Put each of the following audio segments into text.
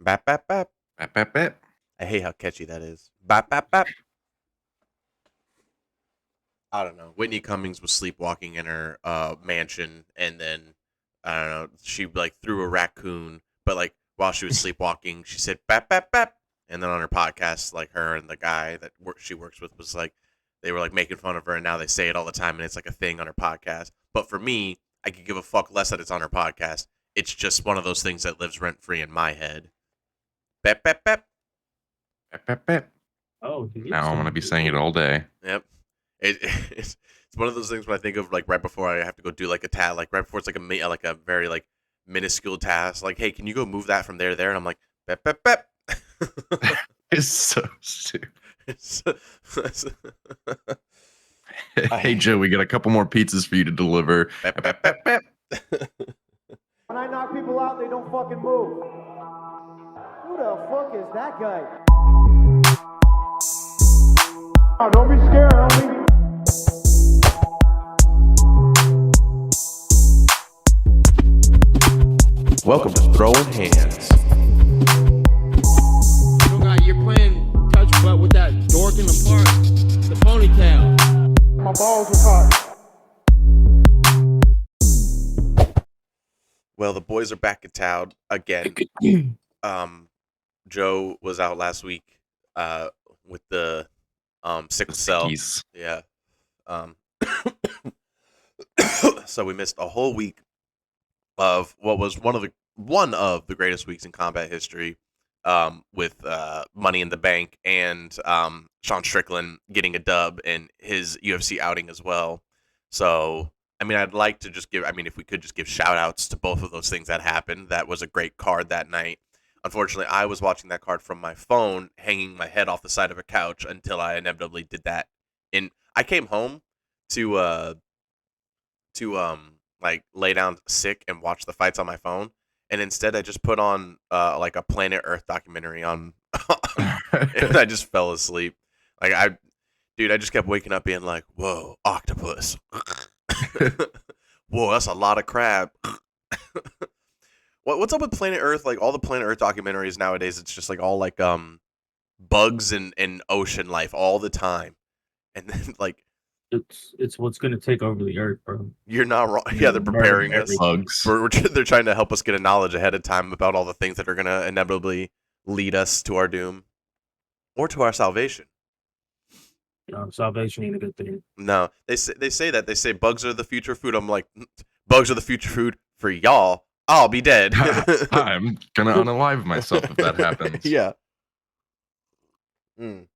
Bap, bap, bap. Bap, bap, bap. I hate how catchy that is. Bap, bap, bap. I don't know. Whitney Cummings was sleepwalking in her mansion, and then I don't know. She like threw a raccoon, but like while she was sleepwalking, she said "bap bap bap," and then on her podcast, like her and the guy that she works with was like they were like making fun of her, and now they say it all the time, and it's like a thing on her podcast. But for me, I could give a fuck less that it's on her podcast. It's just one of those things that lives rent free in my head. Bap bap bap. Bap, bap, bap. Oh, Now I'm going to be saying it all day. Yep. It's one of those things when I think of like right before I have to go do like a task, like right before it's like a very like minuscule task, like hey, can you go move that from there to there? And I'm like, bep bep bep. It's so stupid. It's- Hey, Joe, we got a couple more pizzas for you to deliver. Bep, bep, bep, bep. When I knock people out, they don't fucking move. Who the fuck is that guy? Oh, don't be scared, homie. Welcome to Throwing Hands. You're playing touch butt with that dork in the park, the ponytail. My balls are hot. Well, the boys are back in town again. Joe was out last week with the sickle cell. Sickies. Yeah. So we missed a whole week of what was one of the greatest weeks in combat history, with Money in the Bank and Sean Strickland getting a dub and his UFC outing as well. So I mean, I'd like to just give. I mean, if we could just give shout outs to both of those things that happened. That was a great card that night. Unfortunately, I was watching that card from my phone, hanging my head off the side of a couch until I inevitably did that. And I came home to like lay down sick and watch the fights on my phone, and instead I just put on like a Planet Earth documentary on, and I just fell asleep. Like I just kept waking up being like, "Whoa, octopus! Whoa, that's a lot of crab." What's up with Planet Earth? Like all the Planet Earth documentaries nowadays, it's just like all like bugs and ocean life all the time, and then like it's what's gonna take over the earth, bro. you're not wrong. Yeah, they're preparing us. Bugs. They're trying to help us get a knowledge ahead of time about all the things that are gonna inevitably lead us to our doom or to our salvation. Salvation ain't a good thing. No, they say bugs are the future food. I'm like, bugs are the future food for y'all. I'll be dead. I'm going to unalive myself if that happens. Yeah. Mm.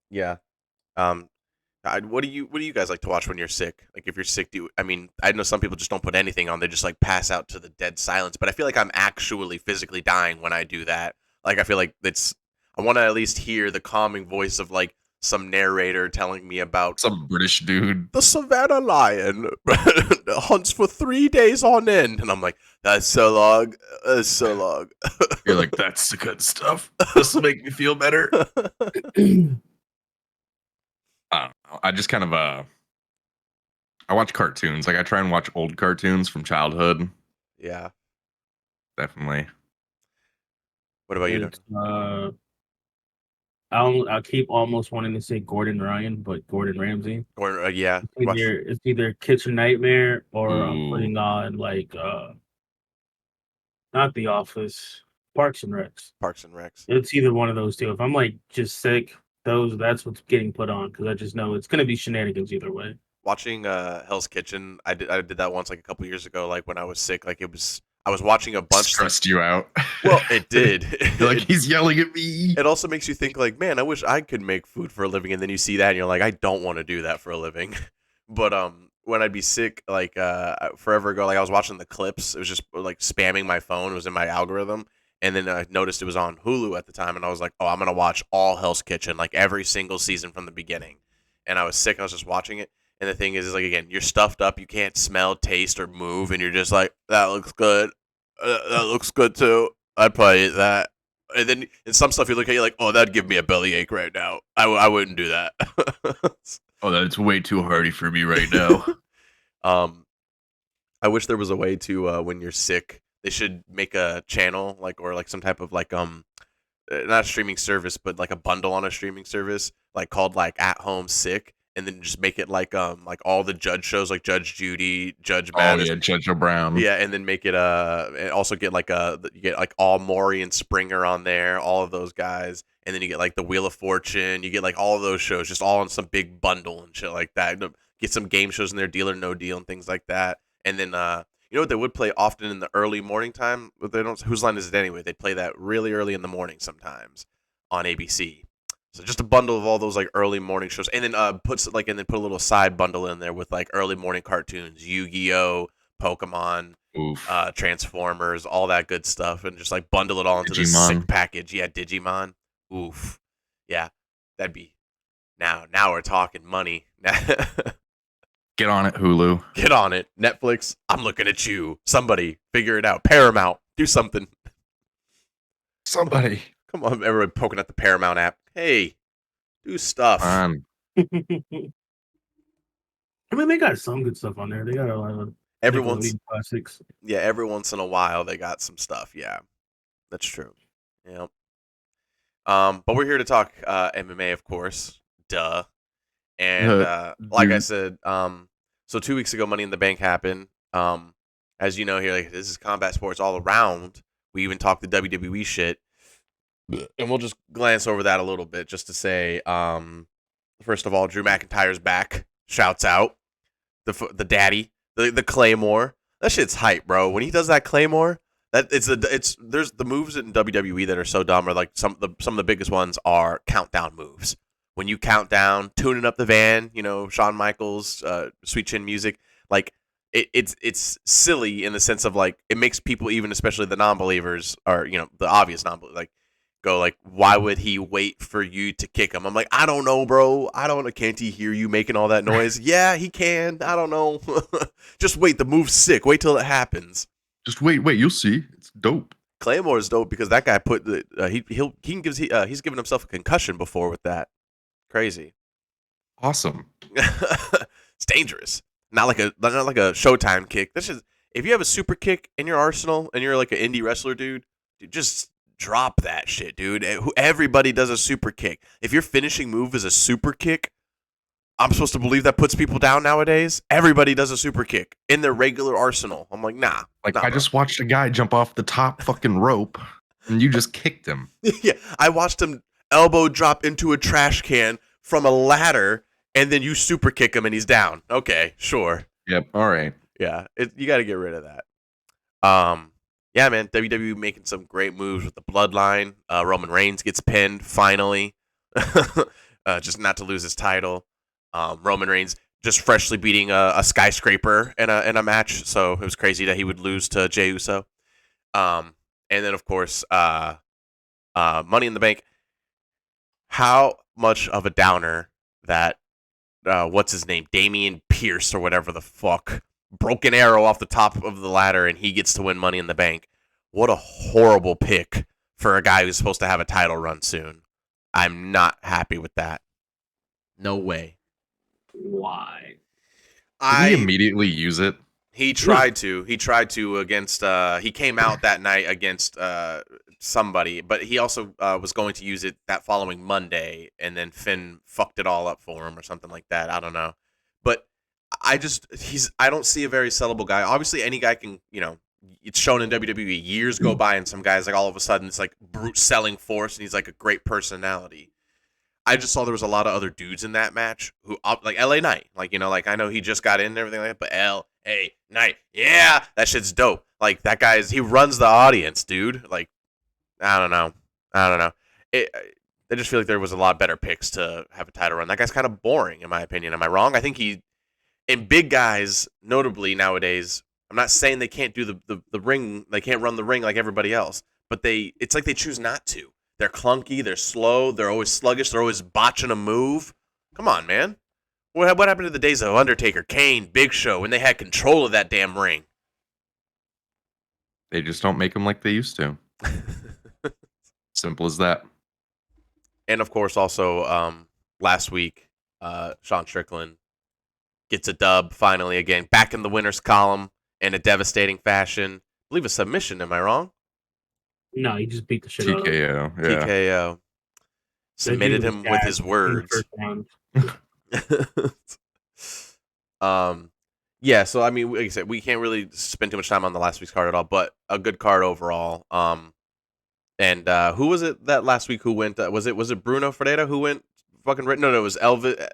Yeah. What do you guys like to watch when you're sick? Like if you're sick, I know some people just don't put anything on. They just like pass out to the dead silence. But I feel like I'm actually physically dying when I do that. Like I feel like I want to at least hear the calming voice of like some narrator telling me about Some British dude. the Savannah lion hunts for 3 days on end, and I'm like, that's so long. That's so long. You're like, that's the good stuff. This will make me feel better. I don't know. I just kind of I watch cartoons. Like I try and watch old cartoons from childhood. Yeah. Definitely. What about you? It's, I keep almost wanting to say Gordon Ryan, but Gordon Ramsay. Or yeah. It's either Kitchen Nightmare or I'm Ooh. putting on like not The Office, Parks and Recs. Parks and Recs. It's either one of those two. If I'm like just sick, that's what's getting put on because I just know it's gonna be shenanigans either way. Watching Hell's Kitchen, I did that once like a couple years ago. Like when I was sick, like I was watching a bunch. Stressed you out. Well, it did. You're like, he's yelling at me. It also makes you think like, man, I wish I could make food for a living. And then you see that and you're like, I don't want to do that for a living. But when I'd be sick, like forever ago, like I was watching the clips. It was just like spamming my phone. It was in my algorithm. And then I noticed it was on Hulu at the time. And I was like, oh, I'm going to watch all Hell's Kitchen, like every single season from the beginning. And I was sick. I was just watching it. And the thing is like, again, you're stuffed up. You can't smell, taste, or move. And you're just like, that looks good. That looks good too. I'd probably eat that. And then in some stuff you look at, you're like, oh, that'd give me a bellyache right now. I wouldn't do that. Oh, that's way too hearty for me right now. I wish there was a way to when you're sick they should make a channel or like some type of like not a streaming service, but like a bundle on a streaming service, like called like At Home Sick, and then just make it like all the judge shows like Judge Judy, Judge Oh Mathis. yeah, Judge O'Brown. Yeah, and then make it and also get like you get like all Maury and Springer on there, all of those guys, and then you get like the Wheel of Fortune, you get like all of those shows just all in some big bundle and shit like that. Get some game shows in there, Deal or No Deal and things like that, and then you know what they would play often in the early morning time, but they don't. Whose Line Is It Anyway? They play that really early in the morning sometimes on ABC. So just a bundle of all those like early morning shows, and then put a little side bundle in there with like early morning cartoons, Yu-Gi-Oh, Pokemon, Oof. Transformers, all that good stuff, and just like bundle it all into this Digimon. sick package. Yeah, Digimon. Oof. Yeah, that'd be now we're talking money. Get on it, Hulu. Get on it, Netflix. I'm looking at you. Somebody figure it out. Paramount, do something. Somebody. Come on, everybody poking at the Paramount app. Hey, do stuff. I mean, they got some good stuff on there. They got a lot of Everyone's classics. Yeah, every once in a while they got some stuff. Yeah, that's true. Yeah. But we're here to talk MMA, of course. Duh. And like I said, so 2 weeks ago, Money in the Bank happened. As you know here, like this is combat sports all around. We even talked the WWE shit, and we'll just glance over that a little bit just to say, first of all, Drew McIntyre's back. Shouts out the daddy, the Claymore. That shit's hype, bro. When he does that Claymore, there's the moves in WWE that are so dumb. Or like some of the biggest ones are countdown moves. When you count down, tuning up the van, you know, Shawn Michaels, Sweet Chin Music, like it's silly in the sense of like it makes people, even especially the non-believers, or you know the obvious non-believers, like go like, why would he wait for you to kick him? I'm like, I don't know, bro. I don't know. Can't he hear you making all that noise? Yeah, he can. I don't know. Just wait. The move's sick. Wait till it happens. Just wait. You'll see. It's dope. Claymore is dope because that guy put the he's given himself a concussion before with that. Crazy. Awesome. It's dangerous. Not like a Showtime kick. This is if you have a super kick in your arsenal and you're like an indie wrestler, dude, just drop that shit, dude. Everybody does a super kick. If your finishing move is a super kick, I'm supposed to believe that puts people down nowadays. Everybody does a super kick in their regular arsenal. I'm like, nah. Like, nah, I bro. just watched a guy jump off the top fucking rope, and you just kicked him. Yeah, I watched him elbow drop into a trash can from a ladder, and then you super kick him, and he's down. Okay, sure. Yep. All right. Yeah, you got to get rid of that. Yeah, man, WWE making some great moves with the Bloodline. Roman Reigns gets pinned finally, just not to lose his title. Roman Reigns just freshly beating a skyscraper in a match, so it was crazy that he would lose to Jey Uso. And then of course, Money in the Bank. How much of a downer that what's his name, Damian Pierce or whatever the fuck, broken arrow off the top of the ladder and he gets to win Money in the Bank. What a horrible pick for a guy who's supposed to have a title run soon. I'm not happy with that. No way. Why? Did he immediately use it? He tried to. He tried to against. He came out that night against somebody, but he also was going to use it that following Monday, and then Finn fucked it all up for him or something like that. I don't know, but I don't see a very sellable guy. Obviously, any guy can. You know, it's shown in WWE. Years go by, and some guys like all of a sudden it's like brute selling force, and he's like a great personality. I just saw there was a lot of other dudes in that match who, like LA Knight, like, you know, like I know he just got in and everything like that, but LA Knight, yeah, that shit's dope. Like that he runs the audience, dude. Like, I don't know. I just feel like there was a lot better picks to have a title run. That guy's kind of boring, in my opinion. Am I wrong? I think and big guys, notably nowadays, I'm not saying they can't do the ring, they can't run the ring like everybody else, but it's like they choose not to. They're clunky. They're slow. They're always sluggish. They're always botching a move. Come on, man. What happened to the days of Undertaker, Kane, Big Show, when they had control of that damn ring? They just don't make them like they used to. Simple as that. And, of course, also last week, Sean Strickland gets a dub finally again. Back in the winner's column in a devastating fashion. believe a submission. Am I wrong? No, he just beat the shit out of him. TKO. Yeah. TKO. That dude Submitted was him with his gassed in the words. first round. Yeah, so I mean, like I said, we can't really spend too much time on the last week's card at all, but a good card overall. And who was it that last week who went? Was it Bruno Ferreira who went fucking written? No, it was Elvis.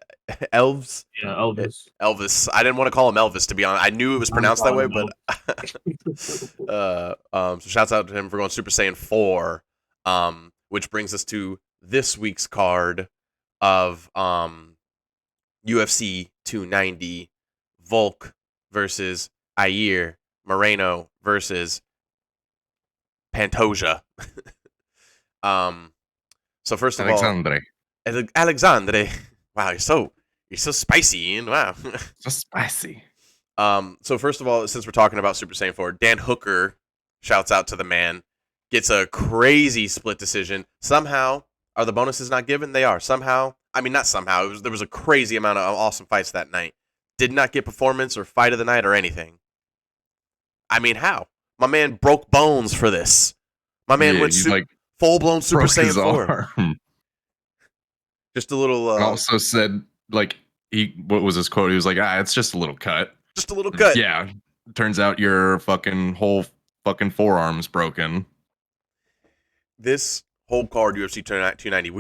Elves. Yeah, Elvis. Elvis. I didn't want to call him Elvis, to be honest. I knew it was pronounced that way, but so shouts out to him for going Super Saiyan 4. Which brings us to this week's card of UFC 290, Volk versus Ayer Moreno versus Pantoja. So first of Alexandre. all, Alexandre. Wow, you're so spicy, Ian. Wow. So spicy. So first of all, since we're talking about Super Saiyan 4, Dan Hooker, shouts out to the man, gets a crazy split decision. Somehow, are the bonuses not given? They are. Somehow, I mean, not somehow. There was a crazy amount of awesome fights that night. Did not get performance or fight of the night or anything. I mean, how? My man broke bones for this. My man went full-blown Super Saiyan 4. Arm. Just a little... And also said, like, what was his quote? He was like, it's just a little cut. Just a little cut. Yeah. Turns out your fucking whole fucking forearm's broken. This whole card, UFC 290,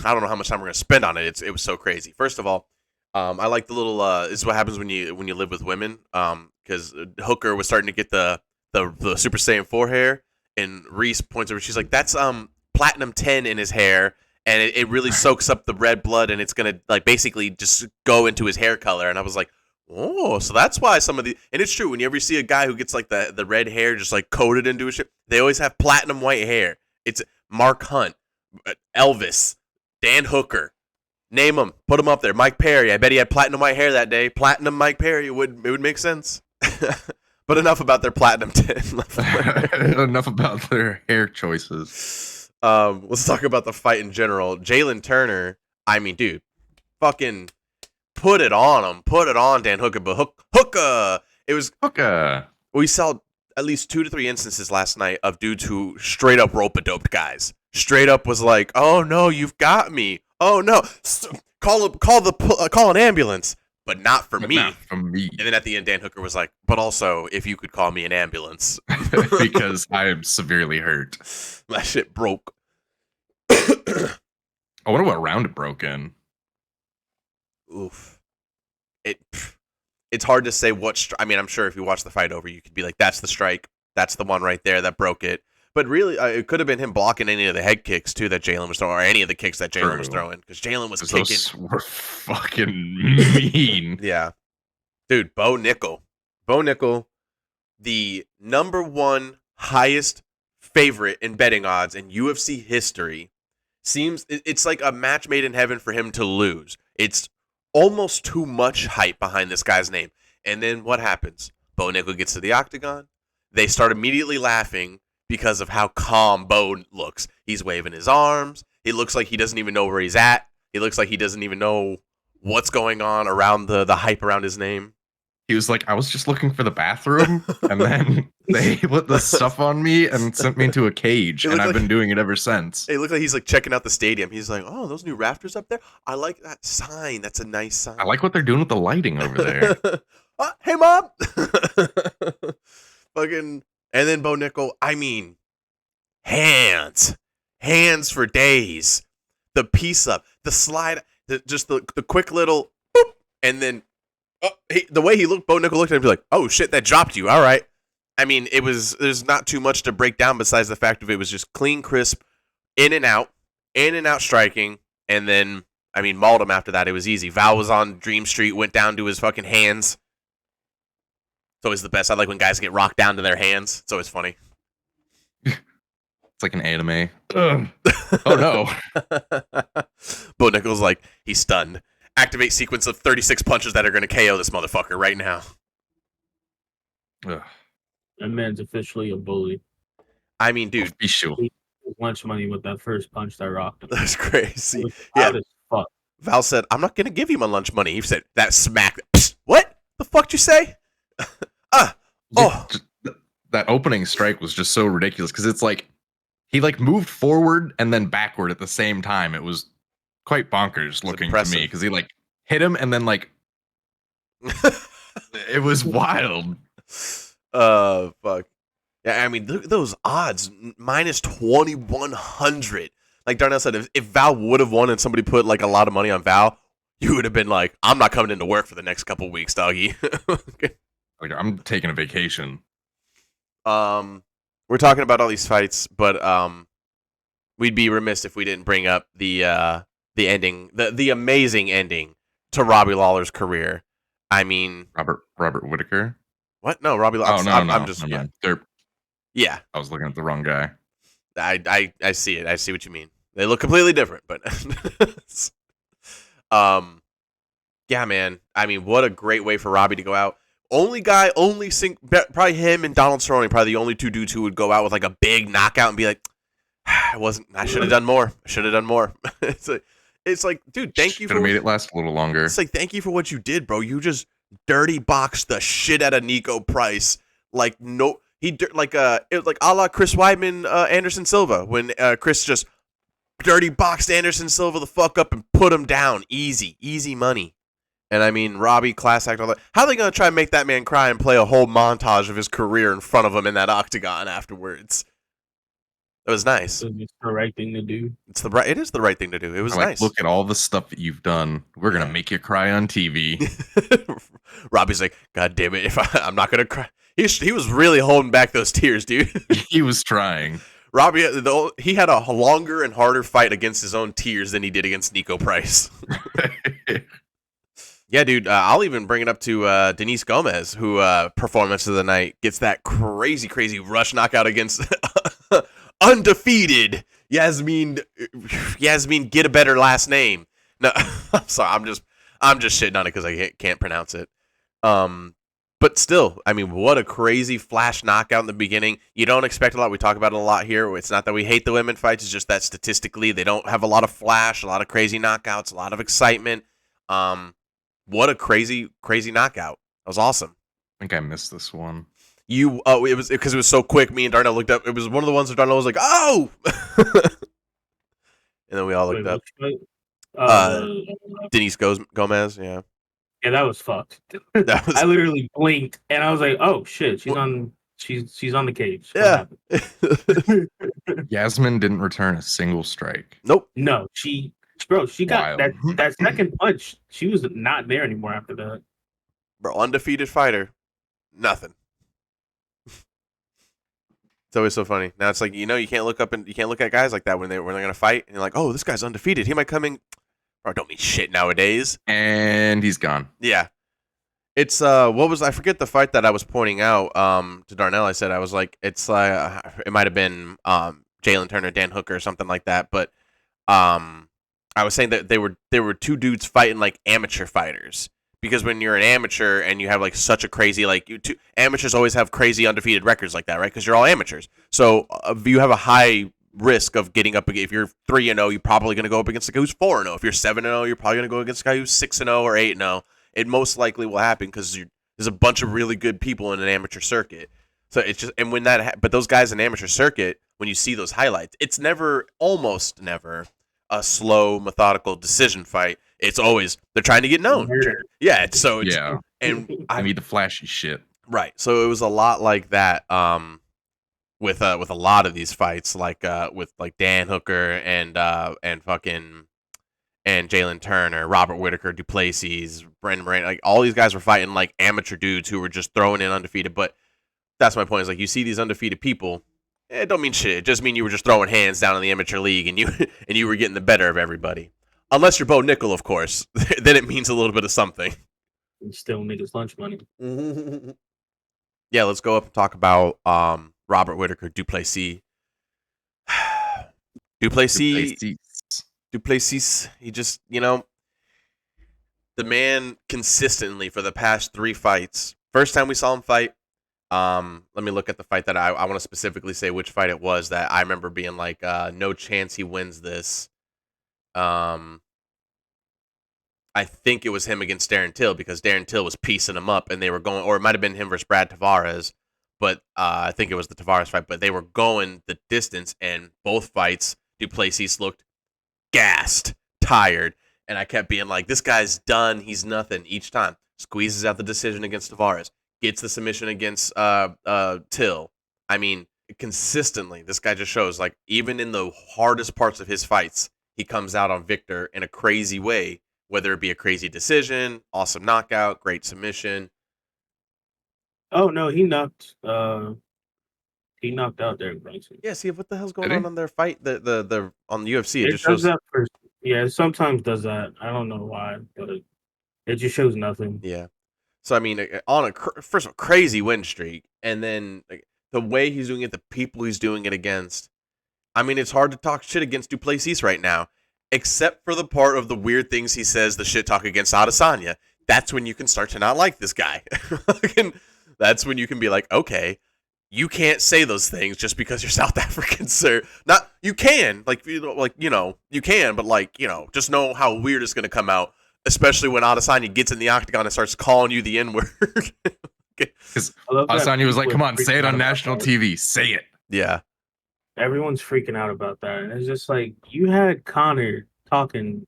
I don't know how much time we're going to spend on it. It was so crazy. First of all, I like the little, this is what happens when you live with women, because Hooker was starting to get the Super Saiyan 4 hair, and Reese points over, she's like, that's Platinum 10 in his hair, and it really soaks up the red blood, and it's going to, like, basically just go into his hair color, and I was like, oh, so that's why some of the, and it's true, whenever you see a guy who gets, like, the red hair just, like, coated into his shit, they always have platinum white hair. It's Mark Hunt, Elvis, Dan Hooker. Name them. Put them up there. Mike Perry. I bet he had platinum white hair that day. Platinum Mike Perry. It would make sense. But enough about their platinum 10. Enough about their hair choices. Let's talk about the fight in general. Jalen Turner. I mean, dude, fucking put it on him. Put it on Dan Hooker. But Hooker. It was Hooker. We saw at least 2 to 3 instances last night of dudes who straight up rope-a-doped guys. Straight up was like, "Oh no, you've got me. Oh no, call an ambulance, but not for me." Not for me. And then at the end, Dan Hooker was like, "But also, if you could call me an ambulance, because I am severely hurt. My shit broke." I wonder what round it broke in. Oof. It's hard to say what. I mean, I'm sure if you watch the fight over, you could be like, "That's the strike. That's the one right there that broke it." But really, it could have been him blocking any of the head kicks too that Jalen was throwing, or any of the kicks that Jalen was throwing, because Jalen was kicking. Those were fucking mean. Yeah, dude, Bo Nickel, the #1 highest favorite in betting odds in UFC history. It's like a match made in heaven for him to lose. It's almost too much hype behind this guy's name. And then what happens? Bo Nickel gets to the Octagon. They start immediately laughing because of how calm Bo looks. He's waving his arms. He looks like he doesn't even know where he's at. He looks like he doesn't even know what's going on around the hype around his name. He was like, I was just looking for the bathroom, and then they put the stuff on me and sent me into a cage, and I've been doing it ever since. It looked like he's like checking out the stadium. He's like, "Oh, those new rafters up there. I like that sign. That's a nice sign. I like what they're doing with the lighting over there." Hey, Mom. Fucking, and then Bo Nickel. I mean, hands for days. The piece up, the slide, just the quick little, boop, and then. The way he looked, Bo Nickel looked at him and be like, "Oh shit, that dropped you. All right." I mean, there's not too much to break down besides the fact of it was just clean, crisp, in and out striking, and then I mean, mauled him after that. It was easy. Val was on Dream Street, went down to his fucking hands. It's always the best. I like when guys get rocked down to their hands. It's always funny. It's like an anime. Oh no. Bo Nickel's like, he's stunned. Activate sequence of 36 punches that are going to KO this motherfucker right now. Ugh. That man's officially a bully. I mean, dude. Be sure. Lunch money with that first punch that rocked him. That's crazy. Yeah. Fuck. Val said, "I'm not going to give you my lunch money." He said, "That smack." Psst, what the fuck did you say? That that opening strike was just so ridiculous because it's like he like moved forward and then backward at the same time. It was quite bonkers looking to me because he like hit him and then like it was wild. Fuck. Yeah, I mean, look at those odds. Minus 2,100. Like Darnell said, if Val would have won and somebody put like a lot of money on Val, you would have been like, I'm not coming into work for the next couple weeks, doggy. Like, I'm taking a vacation. We're talking about all these fights, but we'd be remiss if we didn't bring up the ending, the amazing ending to Robbie Lawler's career. I mean, Robert Whittaker. What? No, Robbie Lawler. I'm just yeah. I was looking at the wrong guy. I see it. I see what you mean. They look completely different, but yeah, man. I mean, what a great way for Robbie to go out. Probably him and Donald Cerrone, probably the only two dudes who would go out with like a big knockout and be like, I should have done more. It's like, dude, thank you for made it last a little longer. It's like, thank you for what you did, bro. You just dirty boxed the shit out of Nico Price. Like, no, it was like a la Chris Weidman, Anderson Silva, when Chris just dirty boxed Anderson Silva the fuck up and put him down. Easy money. And I mean, Robbie, class act, all that. How are they going to try and make that man cry and play a whole montage of his career in front of him in that octagon afterwards? It was nice. It's the right thing to do. It is the right thing to do. It was nice. Look at all the stuff that you've done. We're gonna make you cry on TV. Robbie's like, God damn it! I'm not gonna cry. He was really holding back those tears, dude. He was trying. Robbie, he had a longer and harder fight against his own tears than he did against Nico Price. Yeah, dude. I'll even bring it up to Denise Gomez, who performance of the night gets that crazy rush knockout against undefeated Yasmin. Get a better last name. No, I'm sorry. I'm just shitting on it because I can't pronounce it. But still, I mean, what a crazy flash knockout in the beginning. You don't expect a lot. We talk about it a lot here. It's not that we hate the women fights. It's just that statistically they don't have a lot of flash, a lot of crazy knockouts, a lot of excitement. What a crazy knockout. That was awesome. I think I missed this one. It was because it was so quick. Me and Darnell looked up. It was one of the ones that Darnell was like, "Oh!" And then we all looked up. Denise Gomez. Yeah. Yeah, that was fucked. I literally blinked and I was like, "Oh shit, she's on the cage." Yeah. Yasmin didn't return a single strike. Nope. No, she got that second punch. She was not there anymore after that. Bro, undefeated fighter, nothing. It's always so funny. Now it's like, you can't look at guys like that when they're gonna fight, and you're like, oh, this guy's undefeated. He might come in. Bro, don't mean shit nowadays. And he's gone. Yeah. It's I forget the fight that I was pointing out to Darnell. I said I was like, it's it might have been Jalen Turner, Dan Hooker, or something like that. But I was saying that they were two dudes fighting like amateur fighters. Because when you're an amateur and you have like such a crazy amateurs always have crazy undefeated records like that, right? Because you're all amateurs, so you have a high risk of getting up. If you're 3-0, you're probably going to go up against a guy who's 4-0. If you're 7-0, you're probably going to go against a guy who's 6-0 or 8-0. It most likely will happen because there's a bunch of really good people in an amateur circuit. So it's just, and when but those guys in amateur circuit, when you see those highlights, it's almost never a slow, methodical decision fight. It's always they're trying to get known. Yeah, and I need the flashy shit. Right. So it was a lot like that with a lot of these fights, with Dan Hooker and Jalen Turner, Robert Whittaker, Duplessis, Brendan Moran, like all these guys were fighting like amateur dudes who were just throwing in undefeated. But that's my point. Is like you see these undefeated people, it don't mean shit. It just mean you were just throwing hands down in the amateur league and you were getting the better of everybody. Unless you're Bo Nickel, of course, then it means a little bit of something. And still niggas lunch money. Yeah, let's go up and talk about Robert Whittaker, Duplessis. Duplessis. He just, the man consistently for the past 3 fights. First time we saw him fight. Let me look at the fight that I want to specifically say which fight it was that I remember being like, no chance he wins this. I think it was him against Darren Till because Darren Till was piecing him up and they were going, or it might have been him versus Brad Tavares, but I think it was the Tavares fight. But they were going the distance, and both fights, Duplessis looked gassed, tired, and I kept being like, "This guy's done. He's nothing." Each time, squeezes out the decision against Tavares, gets the submission against Till. I mean, consistently, this guy just shows like even in the hardest parts of his fights, he comes out on victor in a crazy way. Whether it be a crazy decision, awesome knockout, great submission. Oh no, he knocked out Derek Brunson. Yeah, see what the hell's going on their fight. The on the UFC, It just does shows that first. Yeah, it sometimes does that. I don't know why, but it just shows nothing. Yeah. So I mean, on first of all, crazy win streak, and then like, the way he's doing it, the people he's doing it against. I mean, it's hard to talk shit against Duplessis right now, except for the part of the weird things he says, the shit talk against Adesanya. That's when you can start to not like this guy. That's when you can be like, okay, you can't say those things just because you're South African, sir. Not you can, you can, but just know how weird it's gonna come out, especially when Adesanya gets in the octagon and starts calling you the N-word. Because Adesanya was like, "Come on, say it on national TV. Say it." Yeah. Everyone's freaking out about that. And it's just like, you had Connor talking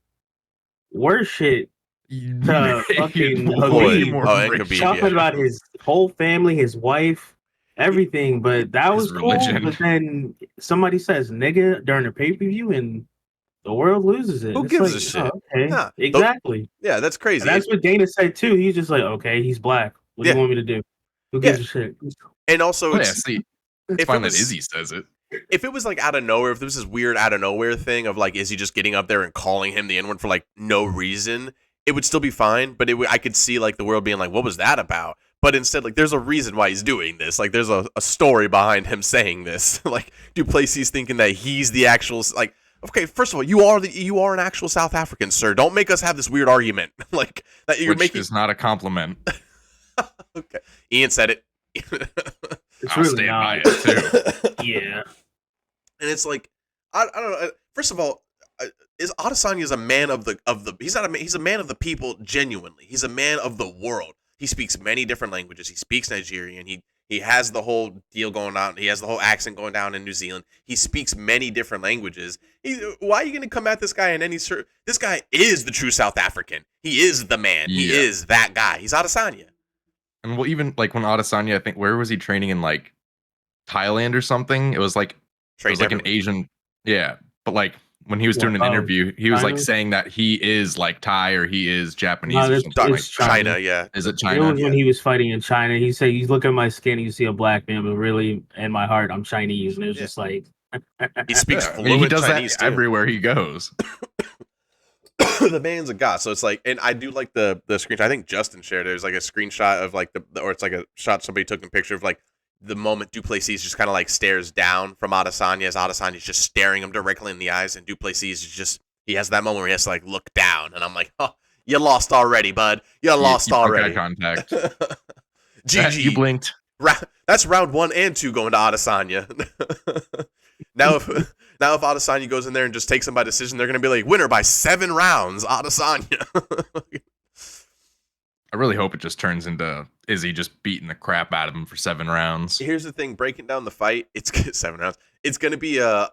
worse shit to fucking Khabib, talking about his whole family, his wife, everything. But that was cool. But then somebody says nigga during a pay-per-view and the world loses it. Who gives a shit? Oh, okay. Nah, exactly. Yeah, that's crazy. And that's what Dana said too. He's just like, okay, he's black. What do you want me to do? Who gives a shit? And also, it's fine that Izzy says it. If it was like out of nowhere, if there was this weird out of nowhere thing of like Izzy just getting up there and calling him the N-word for like no reason, it would still be fine. But I could see like the world being like, what was that about? But instead, like, there's a reason why he's doing this. Like, there's a story behind him saying this. Like, Duplessis thinking that he's the actual, like, okay, first of all, you are an actual South African, sir. Don't make us have this weird argument. Like that you're making is not a compliment. Okay, Ian said it. I'll stand by it too. Yeah, and it's like I don't know. First of all, is Adesanya a man of the he's a man of the people genuinely. He's a man of the world. He speaks many different languages. He speaks Nigerian. He has the whole deal going on. He has the whole accent going down in New Zealand. He speaks many different languages. Why are you going to come at this guy in any sort? This guy is the true South African. He is the man. Yeah. He is that guy. He's Adesanya. And well, even like when Adesanya, I think, where was he training in like Thailand or something? It was like an Asian, yeah. But like when he was doing an interview, he was like saying that he is like Thai or he is Japanese or something. Like China, yeah. Is it China? It was when he was fighting in China. He said, "You look at my skin, you see a black man, but really in my heart, I'm Chinese." And it was just like he speaks fluent he does Chinese that everywhere he goes. The man's a god. So it's like, and I do like the screenshot. I think Justin shared it. It was like a screenshot of like or it's like a shot somebody took in picture of like the moment Duplessis just kind of like stares down from Adesanya as Adesanya's just staring him directly in the eyes, and Duplessis is just, he has that moment where he has to like look down, and I'm like, oh, you lost already, bud. You lost already. Contact. GG. You blinked. That's round 1 and 2 going to Adesanya. Now if Adesanya goes in there and just takes him by decision, they're gonna be like, winner by 7 rounds, Adesanya. I really hope it just turns into Izzy just beating the crap out of him for 7 rounds. Here's the thing: breaking down the fight, it's 7 rounds. It's gonna be I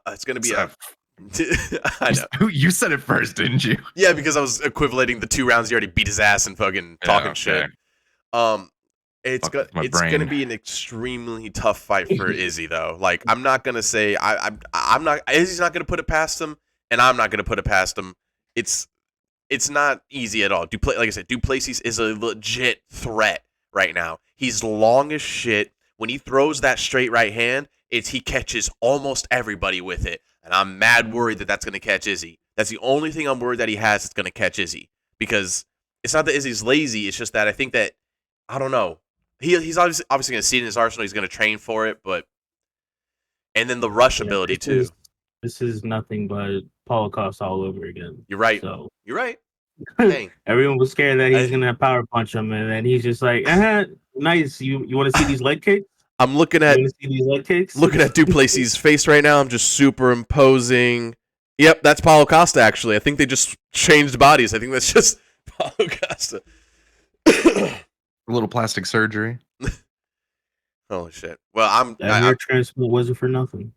know. You said it first, didn't you? Yeah, because I was equivalating the 2 rounds he already beat his ass and fucking talking shit. It's gonna be an extremely tough fight for Izzy though. Like, I'm not gonna say I'm not. Izzy's not gonna put it past him, and I'm not gonna put it past him. It's not easy at all. Like I said, Duplessis is a legit threat right now. He's long as shit. When he throws that straight right hand, he catches almost everybody with it. And I'm mad worried that that's going to catch Izzy. That's the only thing I'm worried that he has that's going to catch Izzy. Because it's not that Izzy's lazy. It's just that I think that, I don't know. He's obviously going to see it in his arsenal. He's going to train for it. And then the rush ability, too. This is nothing but Holocaust all over again. You're right. So you're right. Dang. Everyone was scared that he's gonna power punch him, and then he's just like, nice. You want to see these leg kicks? I'm looking at Duplessis' face right now. I'm just superimposing. Yep, that's Paulo Costa. Actually, I think they just changed bodies. I think that's just Paulo Costa. A little plastic surgery. Holy shit. Well, That transplant wasn't for nothing.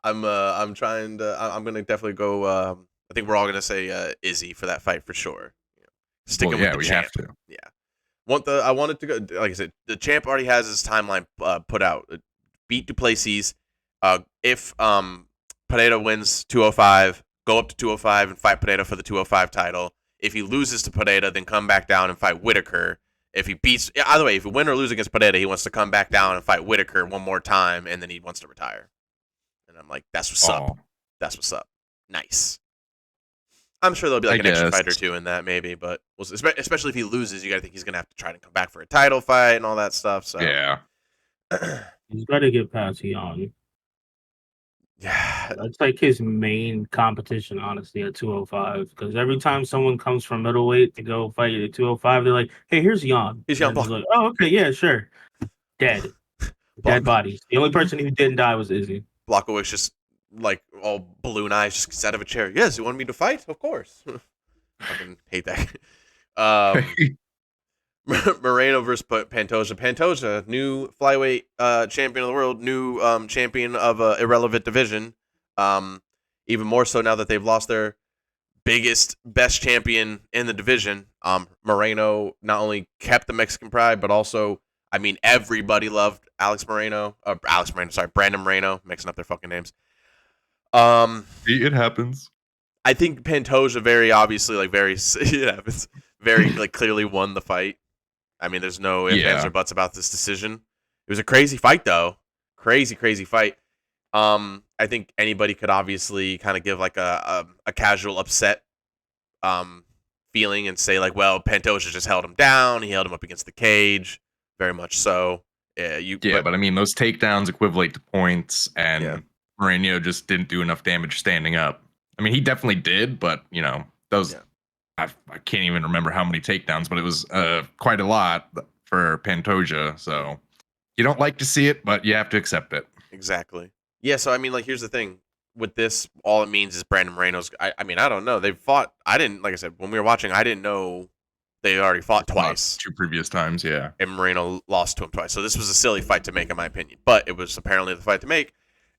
I'm trying to. I'm gonna definitely go. I think we're all gonna say Izzy for that fight for sure. Sticking with the champ. Have to. Yeah. I wanted to go. Like I said, the champ already has his timeline put out. Beat Duplessis. If Pineda wins 205, go up to 205 and fight Pineda for the 205 title. If he loses to Pineda, then come back down and fight Whitaker. If he beats, either way, if he win or lose against Pineda, he wants to come back down and fight Whitaker one more time, and then he wants to retire. And I'm like, that's what's up. That's what's up. Nice. I'm sure there'll be like an extra fight or two in that, maybe, but especially if he loses, you got to think he's gonna have to try to come back for a title fight and all that stuff. So yeah, he's got to get past Jan. Yeah, that's like his main competition, honestly, at 205. Because every time someone comes from middleweight to go fight at 205, they're like, "Hey, here's Jan." He's Jan. Like, oh, okay, yeah, sure. Dead bodies. The only person who didn't die was Izzy. Blachowicz just like all balloon eyes, just gets out of a chair. Yes, you want me to fight? Of course. I fucking hate that. Moreno versus Pantoja. Pantoja, new flyweight champion of the world, new champion of a irrelevant division. Even more so now that they've lost their best champion in the division. Moreno not only kept the Mexican pride, but also, I mean, everybody loved Brandon Moreno, mixing up their fucking names. It happens. I think Pantoja very obviously, it happens, very like clearly won the fight. I mean, there's no ifs, ands, or buts about this decision. It was a crazy fight, though. Crazy fight. I think anybody could obviously kind of give like a casual upset feeling and say like, well, Pantoja just held him down. He held him up against the cage, very much so. But I mean, those takedowns equivalent to points, and Moreno just didn't do enough damage standing up. I mean, he definitely did, but those. Yeah. I can't even remember how many takedowns, but it was quite a lot for Pantoja. So you don't like to see it, but you have to accept it. Exactly. Yeah. So I mean, like, here's the thing with this. All it means is Brandon Moreno's. I mean, I don't know. They've fought. I didn't, like I said, when we were watching, I didn't know they already fought twice. 2 previous times, yeah. And Moreno lost to him twice. So this was a silly fight to make, in my opinion. But it was apparently the fight to make.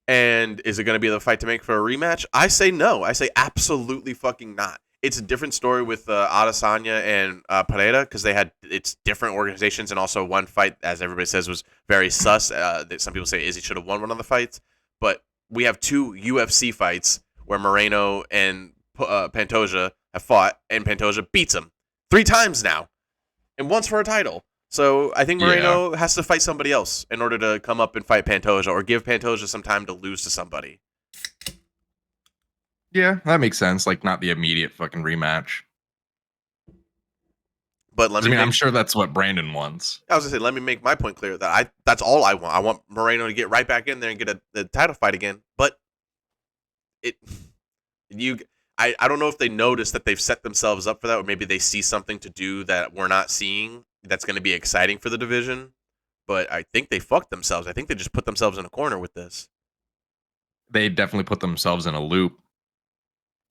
And is it going to be the fight to make for a rematch? I say no. I say absolutely fucking not. It's a different story with Adesanya and Pereira because it's different organizations, and also one fight, as everybody says, was very sus. Some people say Izzy should have won one of the fights, but we have 2 UFC fights where Moreno and Pantoja have fought, and Pantoja beats him 3 times now, and once for a title. So I think Moreno has to fight somebody else in order to come up and fight Pantoja, or give Pantoja some time to lose to somebody. Yeah, that makes sense. Like, not the immediate fucking rematch. But I'm sure that's what Brandon wants. I was gonna say, let me make my point clear that that's all I want. I want Moreno to get right back in there and get the title fight again. But I don't know if they notice that they've set themselves up for that, or maybe they see something to do that we're not seeing that's going to be exciting for the division. But I think they fucked themselves. I think they just put themselves in a corner with this. They definitely put themselves in a loop.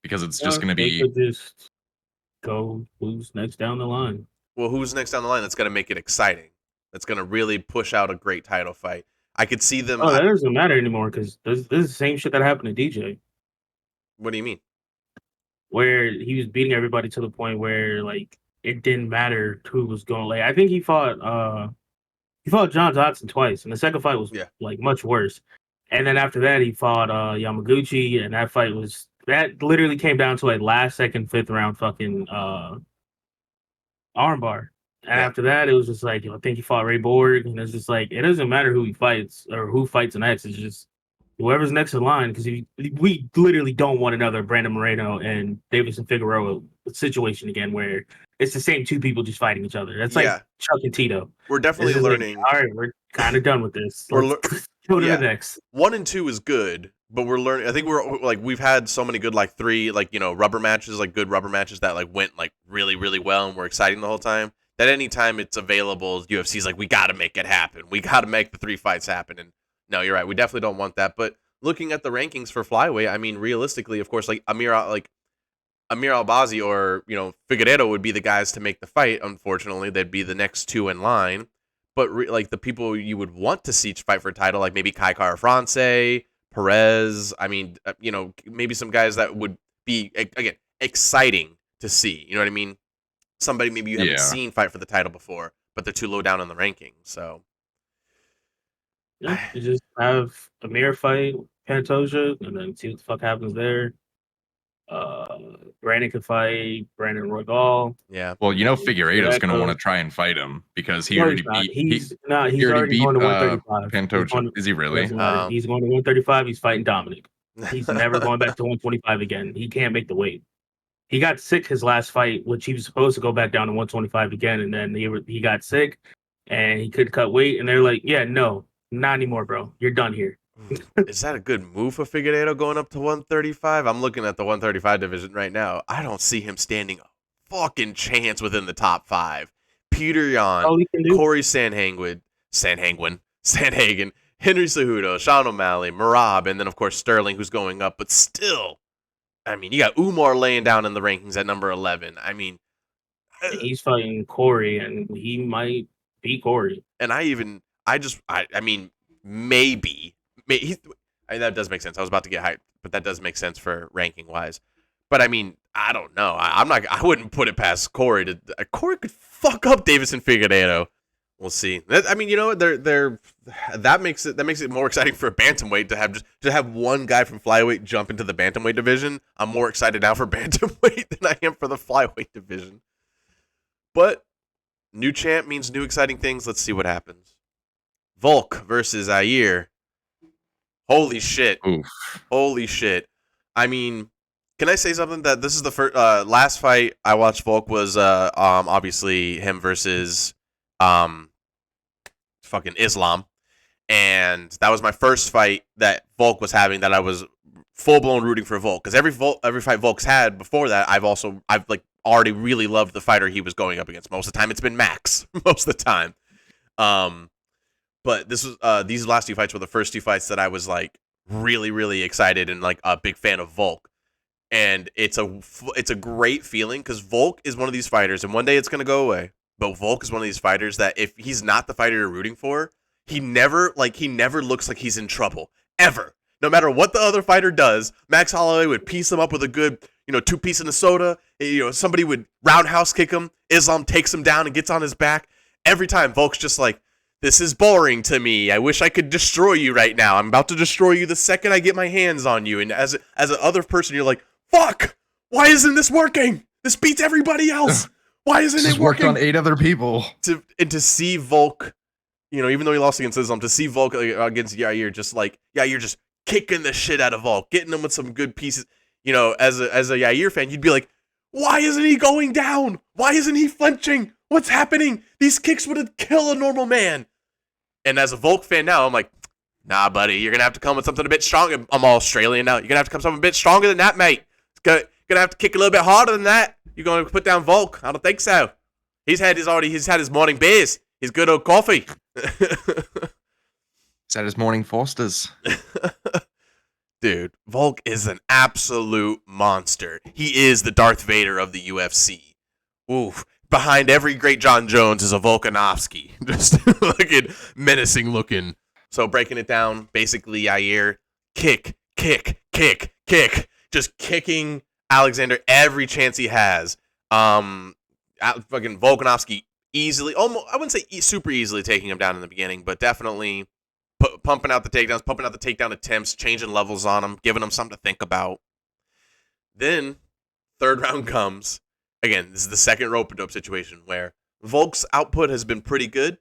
Because it's just going to be... Could just go who's next down the line. Well, who's next down the line? That's going to make it exciting. That's going to really push out a great title fight. I could see them... Oh, that doesn't matter anymore, because this is the same shit that happened to DJ. What do you mean? Where he was beating everybody to the point where, like, it didn't matter who was going. Like, I think he fought John Dodson twice, and the second fight was, like, much worse. And then after that, he fought Yamaguchi, and that fight was... That literally came down to a last-second, 5th-round fucking armbar. And after that, it was just like, I think he fought Ray Borg, and it's just like, it doesn't matter who he fights or who fights next. It's just whoever's next in line, because we literally don't want another Brandon Moreno and Davidson Figueroa situation again, where it's the same 2 people just fighting each other. That's like Chuck and Tito. We're definitely learning. Like, all right, we're kind of done with this. Let's go to the next. 1 and 2 is good. But we're learning. I think we've had so many good, like, 3, like, rubber matches, like good rubber matches that like went like really, really well and were exciting the whole time. That anytime it's available, UFC's like, we got to make it happen. We got to make the 3 fights happen. And no, you're right. We definitely don't want that. But looking at the rankings for flyweight, I mean, realistically, of course, like Amir Albazi or Figueiredo would be the guys to make the fight. Unfortunately, they'd be the next 2 in line. but like the people you would want to see fight for a title, like maybe Kai Kara France, Perez. I mean, maybe some guys that would be again exciting to see. You know what I mean? Somebody maybe you haven't seen fight for the title before, but they're too low down in the rankings. So yeah, you just have Amir fight Pantoja, and then see what the fuck happens there. Brandon could fight Brandon Royval. Yeah. Well, Figueiredo's going to want to try and fight him because he already beat. He's already going to 135. Pantoja. Is he really? He's going to 135. He's fighting Dominic. He's never going back to 125 again. He can't make the weight. He got sick his last fight, which he was supposed to go back down to 125 again, and then he got sick and he couldn't cut weight. And they're like, "Yeah, no, not anymore, bro. You're done here." Is that a good move for Figueiredo going up to 135? I'm looking at the 135 division right now. I don't see him standing a fucking chance within the top 5. Peter Yan, Corey Sandhagen, Henry Cejudo, Sean O'Malley, Merab, and then of course Sterling, who's going up. But still, I mean, you got Umar laying down in the rankings at number 11. I mean, he's fighting Corey, and he might beat Corey. And I mean, maybe. That does make sense. I was about to get hyped, but that does make sense for ranking wise. But I mean, I don't know. I wouldn't put it past Corey. Corey could fuck up Davison Figueiredo. We'll see. I mean, you know, that makes it more exciting for a bantamweight to have one guy from flyweight jump into the bantamweight division. I'm more excited now for bantamweight than I am for the flyweight division. But new champ means new exciting things. Let's see what happens. Volk versus Yair. Holy shit. Oof. Holy shit. I mean, can I say something? That this is the first last fight I watched Volk was obviously him versus fucking Islam. And that was my first fight that Volk was having that I was full blown rooting for Volk. Because every fight Volk's had before that, I've like already really loved the fighter he was going up against. Most of the time it's been Max. Most of the time. But this was these last 2 fights were the first 2 fights that I was like really, really excited and like a big fan of Volk. And it's a great feeling because Volk is one of these fighters, and one day it's gonna go away. But Volk is one of these fighters that if he's not the fighter you're rooting for, he never looks like he's in trouble ever. No matter what the other fighter does, Max Holloway would piece him up with a good 2-piece in a soda. Somebody would roundhouse kick him. Islam takes him down and gets on his back. Every time Volk's just like, this is boring to me. I wish I could destroy you right now. I'm about to destroy you the second I get my hands on you. And as an other person, you're like, fuck, why isn't this working? This beats everybody else. Why isn't it working? Worked on 8 other people. To see Volk, even though he lost against Islam, to see Volk against Yair, you're just kicking the shit out of Volk, getting him with some good pieces. As a Yair fan, you'd be like, why isn't he going down? Why isn't he flinching? What's happening? These kicks would kill a normal man. And as a Volk fan now, I'm like, nah, buddy, you're going to have to come with something a bit stronger. I'm Australian now. You're going to have to come something a bit stronger than that, mate. It's going to have to kick a little bit harder than that. You're going to put down Volk. I don't think so. He's had his morning beers. His good old coffee. He's had his morning Fosters. Dude, Volk is an absolute monster. He is the Darth Vader of the UFC. Oof. Behind every great John Jones is a Volkanovski. Just looking menacing looking. So breaking it down, basically Yair, kick. Just kicking Alexander every chance he has. Fucking Volkanovski easily, almost, I wouldn't say super easily taking him down in the beginning, but definitely pumping out the takedowns, pumping out the takedown attempts, changing levels on him, giving him something to think about. Then, third round comes. Again, this is the second rope-a-dope situation where Volk's output has been pretty good.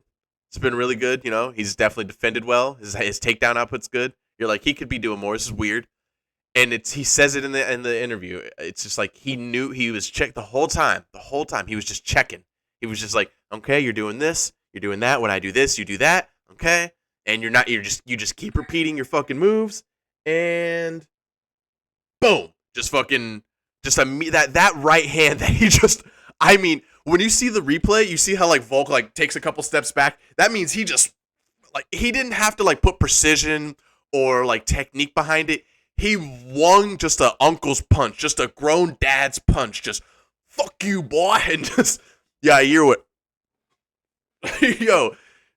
It's been really good, He's definitely defended well. His takedown output's good. You're like, he could be doing more. This is weird. And he says it in the interview. It's just like he knew he was checked the whole time. The whole time he was just checking. He was just like, okay, you're doing this, you're doing that. When I do this, you do that. Okay, and you just keep repeating your fucking moves, and boom, that right hand that he just. I mean, when you see the replay, you see how like Volk like takes a couple steps back. That means he just he didn't have to like put precision or like technique behind it. He won just a uncle's punch, just a grown dad's punch, just fuck you, boy, and just Yair would. Yo,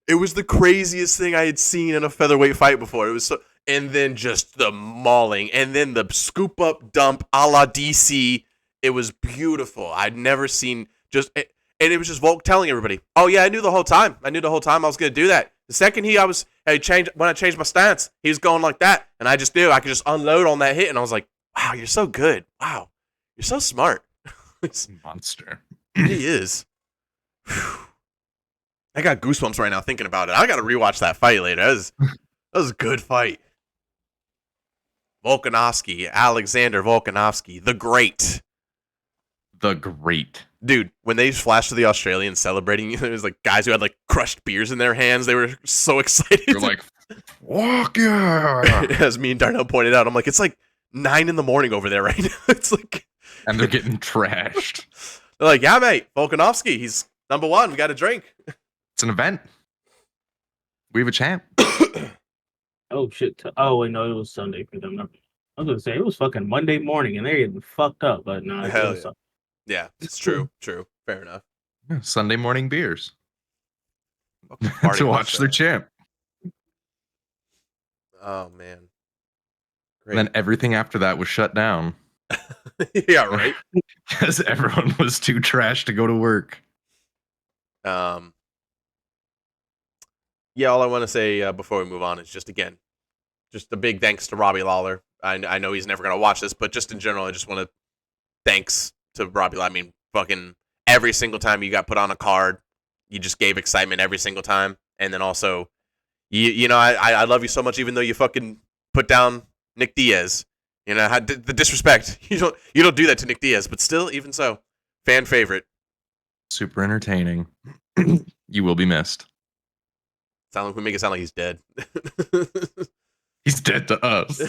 It was the craziest thing I had seen in a featherweight fight before. It was so, and then just the mauling, and then the scoop up dump a la DC. It was beautiful. I'd never seen and it was just Volk telling everybody, "Oh yeah, I knew the whole time. I was gonna do that. The second when I changed my stance, he was going like that, and I just knew I could just unload on that hit." And I was like, "Wow, you're so good. Wow, you're so smart." Monster. He is. Whew. I got goosebumps right now thinking about it. I got to rewatch that fight later. That was a good fight. Alexander Volkanovski, the Great. The Great. Dude, when they flashed to the Australians celebrating, it was like guys who had like crushed beers in their hands. They were so excited. You're like, fuck yeah. As me and Darnell pointed out, I'm like, it's like 9 a.m. over there right now. It's like, and they're getting trashed. They're like, yeah, mate, Volkanovski, he's number 1. We got a drink. It's an event. We have a champ. Oh shit! Oh wait, no, it was Sunday for them. I was gonna say it was fucking Monday morning, and they're getting fucked up. But no, hell yeah. Yeah, it's true. True. Fair enough. Yeah, Sunday morning beers to to watch their champ. Oh man. Great. And then everything after that was shut down. Yeah, right. Because everyone was too trash to go to work. Yeah, all I want to say before we move on is just a big thanks to Robbie Lawler. I know he's never going to watch this, but just in general, I just want to thanks to Robbie Lawler. I mean, fucking every single time you got put on a card, you just gave excitement every single time. And then also, you know, I love you so much, even though you fucking put down Nick Diaz. You know, the disrespect. You don't do that to Nick Diaz, but still, even so, fan favorite. Super entertaining. You will be missed. We make it sound like he's dead. He's dead to us.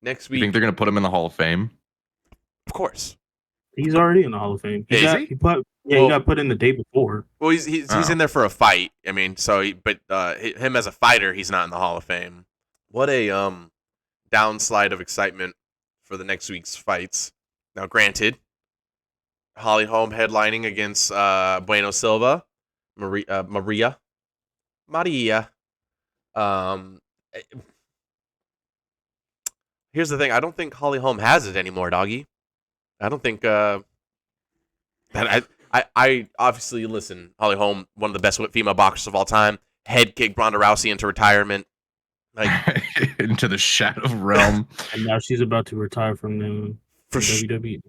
Next You week, think they're gonna put him in the Hall of Fame? of course. He's already in the Hall of Fame. Is he? He got put in the day before. Well, he's in there for a fight. I mean, but him as a fighter, he's not in the Hall of Fame. What a downslide of excitement for the next week's fights. Now, granted, Holly Holm headlining against Bueno Silva, Maria. Here's the thing. I don't think Holly Holm has it anymore, doggy. I don't think that I obviously listen. Holly Holm, one of the best female boxers of all time, head kicked Ronda Rousey into retirement, like into the shadow realm. And now she's about to retire from the WWE.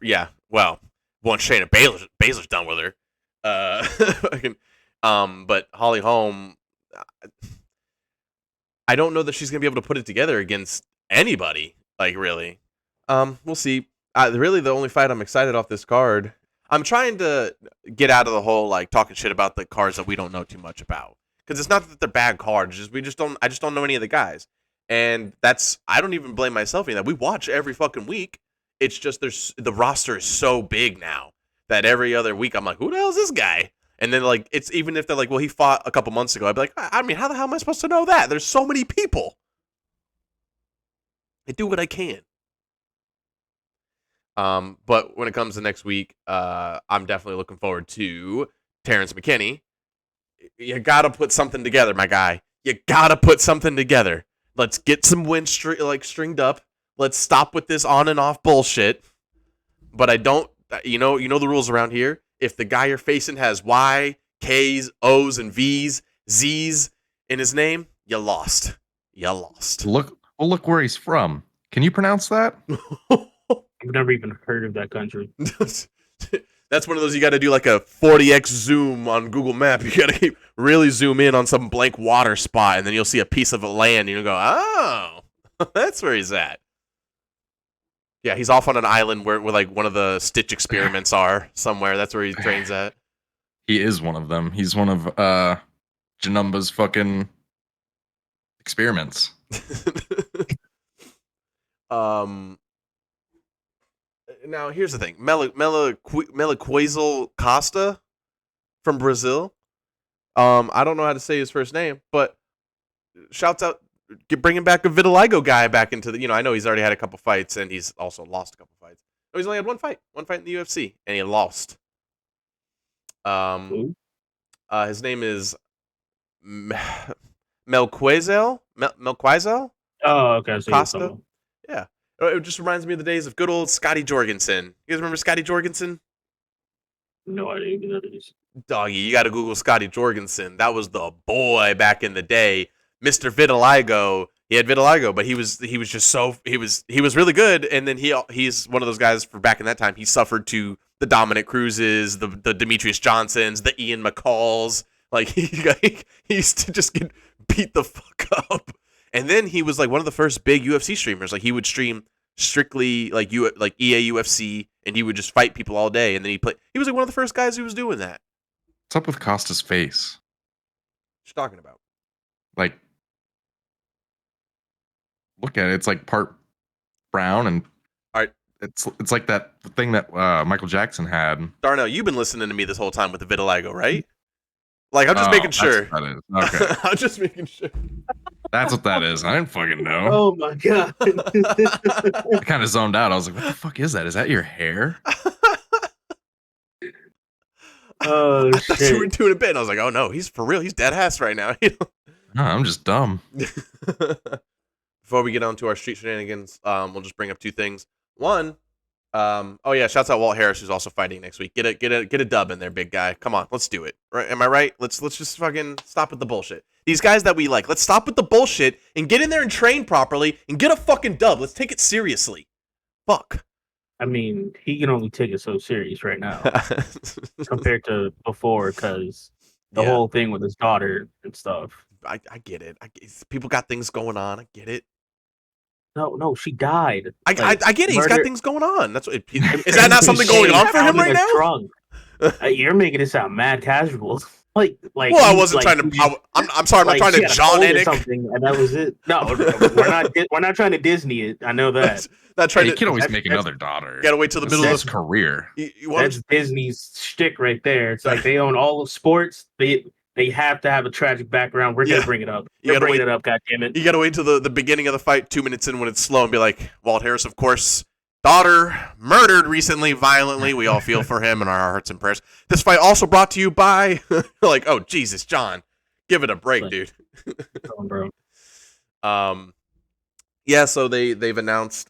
Yeah, well, once Shayna Baszler's done with her, but Holly Holm, I don't know that she's gonna be able to put it together against anybody. Like really, we'll see. Really, the only fight I'm excited off this card. I'm trying to get out of the whole like talking shit about the cards that we don't know too much about, because it's not that they're bad cards. I just don't know any of the guys, and I don't even blame myself in that. We watch every fucking week. It's just the roster is so big now that every other week I'm like, who the hell is this guy? And then like it's even if they're like, well, he fought a couple months ago, I'd be like, I mean, how the hell am I supposed to know that? There's so many people. I do what I can. But when it comes to next week, I'm definitely looking forward to Terrence McKinney. You gotta put something together, my guy. You gotta put something together. Let's get some wins stringed up. Let's stop with this on and off bullshit. But I don't, you know the rules around here. If the guy you're facing has Y, K's, O's, and V's, Z's in his name, you lost. You lost. Look where he's from. Can you pronounce that? I've never even heard of that country. That's one of those you got to do like a 40x zoom on Google Map. You got to really zoom in on some blank water spot, and then you'll see a piece of land, and you'll go, oh, that's where he's at. Yeah, he's off on an island where like one of the Stitch experiments are somewhere. That's where he trains at. He is one of them. He's one of Janumba's fucking experiments. Now here's the thing: Meliquazel Costa from Brazil. I don't know how to say his first name, but shouts out, bringing back a vitiligo guy back into the. I know he's already had a couple fights, and he's also lost a couple fights. No, he's only had one fight in the UFC, and he lost. Um, his name is Melquizel. Melquizel. Oh, okay. So Costa. Yeah. It just reminds me of the days of good old Scotty Jorgensen. You guys remember Scotty Jorgensen? No idea who that is. Doggy, you got to Google Scotty Jorgensen. That was the boy back in the day. Mr. Vitiligo. He had vitiligo, but he was just so he was really good. And then he's one of those guys for back in that time. He suffered to the Dominic Cruzes, the Demetrius Johnsons, the Ian McCalls. Like he used to just get beat the fuck up. And then he was like one of the first big UFC streamers. Like he would stream strictly like EA UFC, and he would just fight people all day. And then he was like one of the first guys who was doing that. What's up with Costa's face? What you talking about? Like, look at it. It's like part brown and all right. It's like that thing that Michael Jackson had. Darnell, you've been listening to me this whole time with the vitiligo, right? Like I'm just making sure. That is. Okay. I'm just making sure. That's what that is. I didn't fucking know. Oh my god. I kind of zoned out. I was like, what the fuck is that? Is that your hair? Oh, I thought you were doing a bit. And I was like, oh no, he's for real. He's dead ass right now. No, I'm just dumb. Before we get on to our street shenanigans, we'll just bring up two things. One, oh yeah, shouts out Walt Harris, who's also fighting next week. Get a dub in there, big guy. Come on, let's do it. Right? Am I right? Let's just fucking stop with the bullshit. These guys that we like, let's stop with the bullshit and get in there and train properly and get a fucking dub. Let's take it seriously. Fuck. I mean, he can only take it so serious right now compared to before, because the whole thing with his daughter and stuff. I get it. People got things going on. I get it. No, she died. I get it. He's got things going on. That's what. Is that not something going on for him right now? You're making it sound mad casual. Like. Well, I wasn't trying to. I'm sorry. I'm not trying to John Edick. Something, and that was it. No, we're not trying to Disney it. I know that. Not trying to. He can always make another daughter. Gotta wait till the middle of his career. That's Disney's shtick right there. It's like they own all of sports. They have to have a tragic background. We're gonna bring it up. We're bringing it up. God damn it! You gotta wait till the beginning of the fight, 2 minutes in when it's slow, and be like, Walt Harris, of course, daughter murdered recently, violently. We all feel for him and our hearts and prayers. This fight also brought to you by, like, oh Jesus, John, give it a break, dude. Bro. Yeah. So they've announced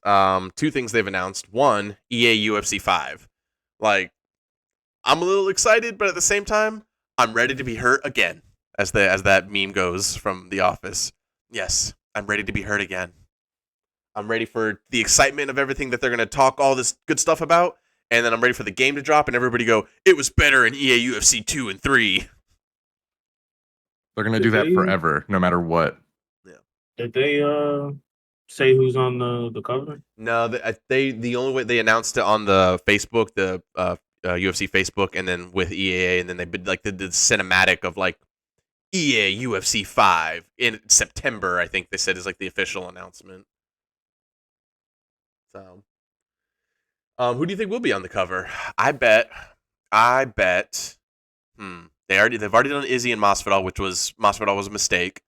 two things. They've announced one, EA UFC 5. Like, I'm a little excited, but at the same time, I'm ready to be hurt again, as that meme goes from The Office. Yes, I'm ready to be hurt again. I'm ready for the excitement of everything that they're going to talk all this good stuff about, and then I'm ready for the game to drop and everybody go, it was better in EA UFC 2 and 3. They're going to do that forever, no matter what. Yeah. Did they say who's on the cover? No, the only way they announced it on the Facebook, the UFC Facebook, and then with EAA, and then they did the cinematic of like EA UFC 5 in September. I think they said is like the official announcement. So, who do you think will be on the cover? I bet. They've already done Izzy and Masvidal, Masvidal was a mistake.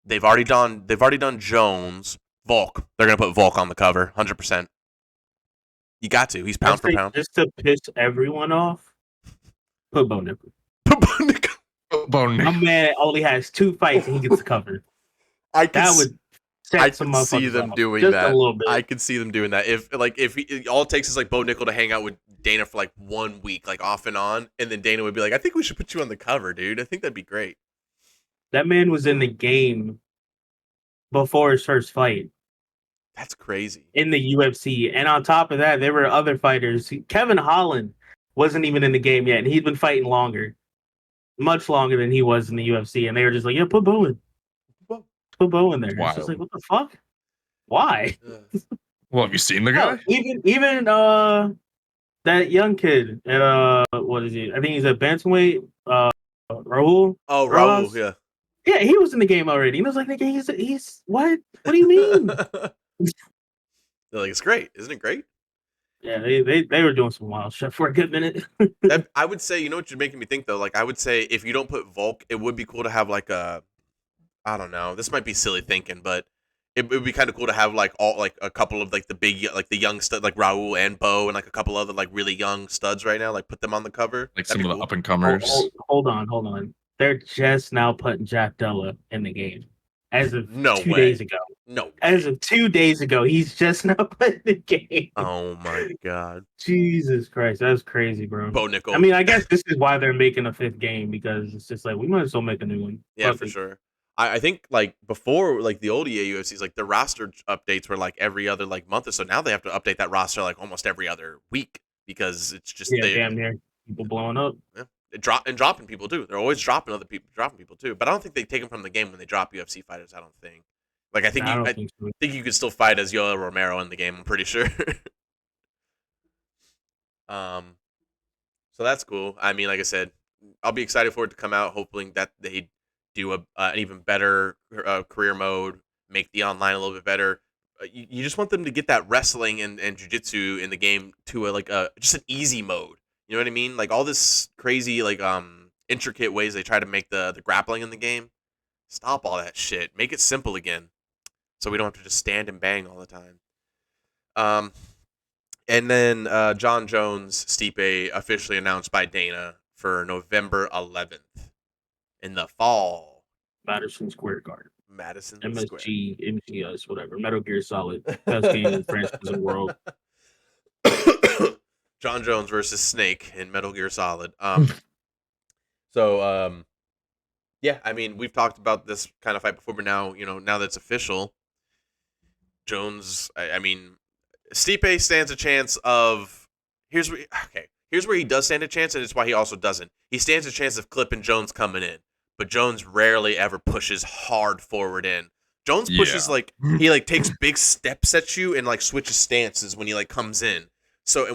They've already done Jones, Volk. They're gonna put Volk on the cover, 100%. You got to. He's pound for pound. Just to piss everyone off, put Bo Nickel. Bo Nickel. My man only has 2 fights and he gets the cover. I can see them doing that. A little bit. I can see them doing that. If all it takes is like Bo Nickel to hang out with Dana for like 1 week, like off and on, and then Dana would be like, I think we should put you on the cover, dude. I think that'd be great. That man was in the game before his first fight. That's crazy. In the UFC. And on top of that, there were other fighters. Kevin Holland wasn't even in the game yet, and he'd been fighting longer. Much longer than he was in the UFC. And they were just like, yeah, put Bo in. Put Bo in there. It's just like, what the fuck? Why? Well, have you seen the guy? Even that young kid at what is he? I think he's at bantamweight. Raul. Oh, Raul, yeah. Yeah, he was in the game already. And I was like, nigga, he's what? What do you mean? They're like, it's great. Isn't it great? Yeah, they were doing some wild shit for a good minute. I would say, you know what you're making me think, though? Like, I would say if you don't put Volk, it would be cool to have like a, I don't know, this might be silly thinking, but it would be kind of cool to have like a couple of like the big like the young stud like Raul and Bo and like a couple other like really young studs right now, like put them on the cover. Like That'd some of cool. the up and comers. Hold on. They're just now putting Jack Della in the game as of No 2 way. days ago. No way. As of 2 days ago, he's just now put in the game. Oh my god. Jesus Christ, that's crazy, bro. Bo Nickel. I mean, I guess this is why they're making a 5th game, because it's just like we might as well make a new one. Yeah, for sure. I think like before, like the old EA UFCs, like the roster updates were like every other like month or so. Now they have to update that roster like almost every other week because it's just damn near people blowing up. Yeah, dropping people too. They're always dropping people too. But I don't think they take them from the game when they drop UFC fighters. I don't think. Like I think think you could still fight as Yoel Romero in the game. I'm pretty sure. So that's cool. I mean, like I said, I'll be excited for it to come out. Hoping that they do an even better career mode, make the online a little bit better. You just want them to get that wrestling and jiu-jitsu in the game to just an easy mode. You know what I mean? Like all this crazy like intricate ways they try to make the grappling in the game. Stop all that shit. Make it simple again, so we don't have to just stand and bang all the time. And then John Jones Stipe officially announced by Dana for November 11th in the fall. Madison Square Garden. Madison MSG, MGS, whatever. Metal Gear Solid. Best game in franchise in the world. John Jones versus Snake in Metal Gear Solid. Yeah, I mean, we've talked about this kind of fight before, but now, now that it's official, Jones, I mean, Stipe stands a chance of, here's where he does stand a chance, and it's why he also doesn't. He stands a chance of clipping Jones coming in, but Jones rarely ever pushes hard forward in. Jones pushes he takes big steps at you and like switches stances when he like comes in. So,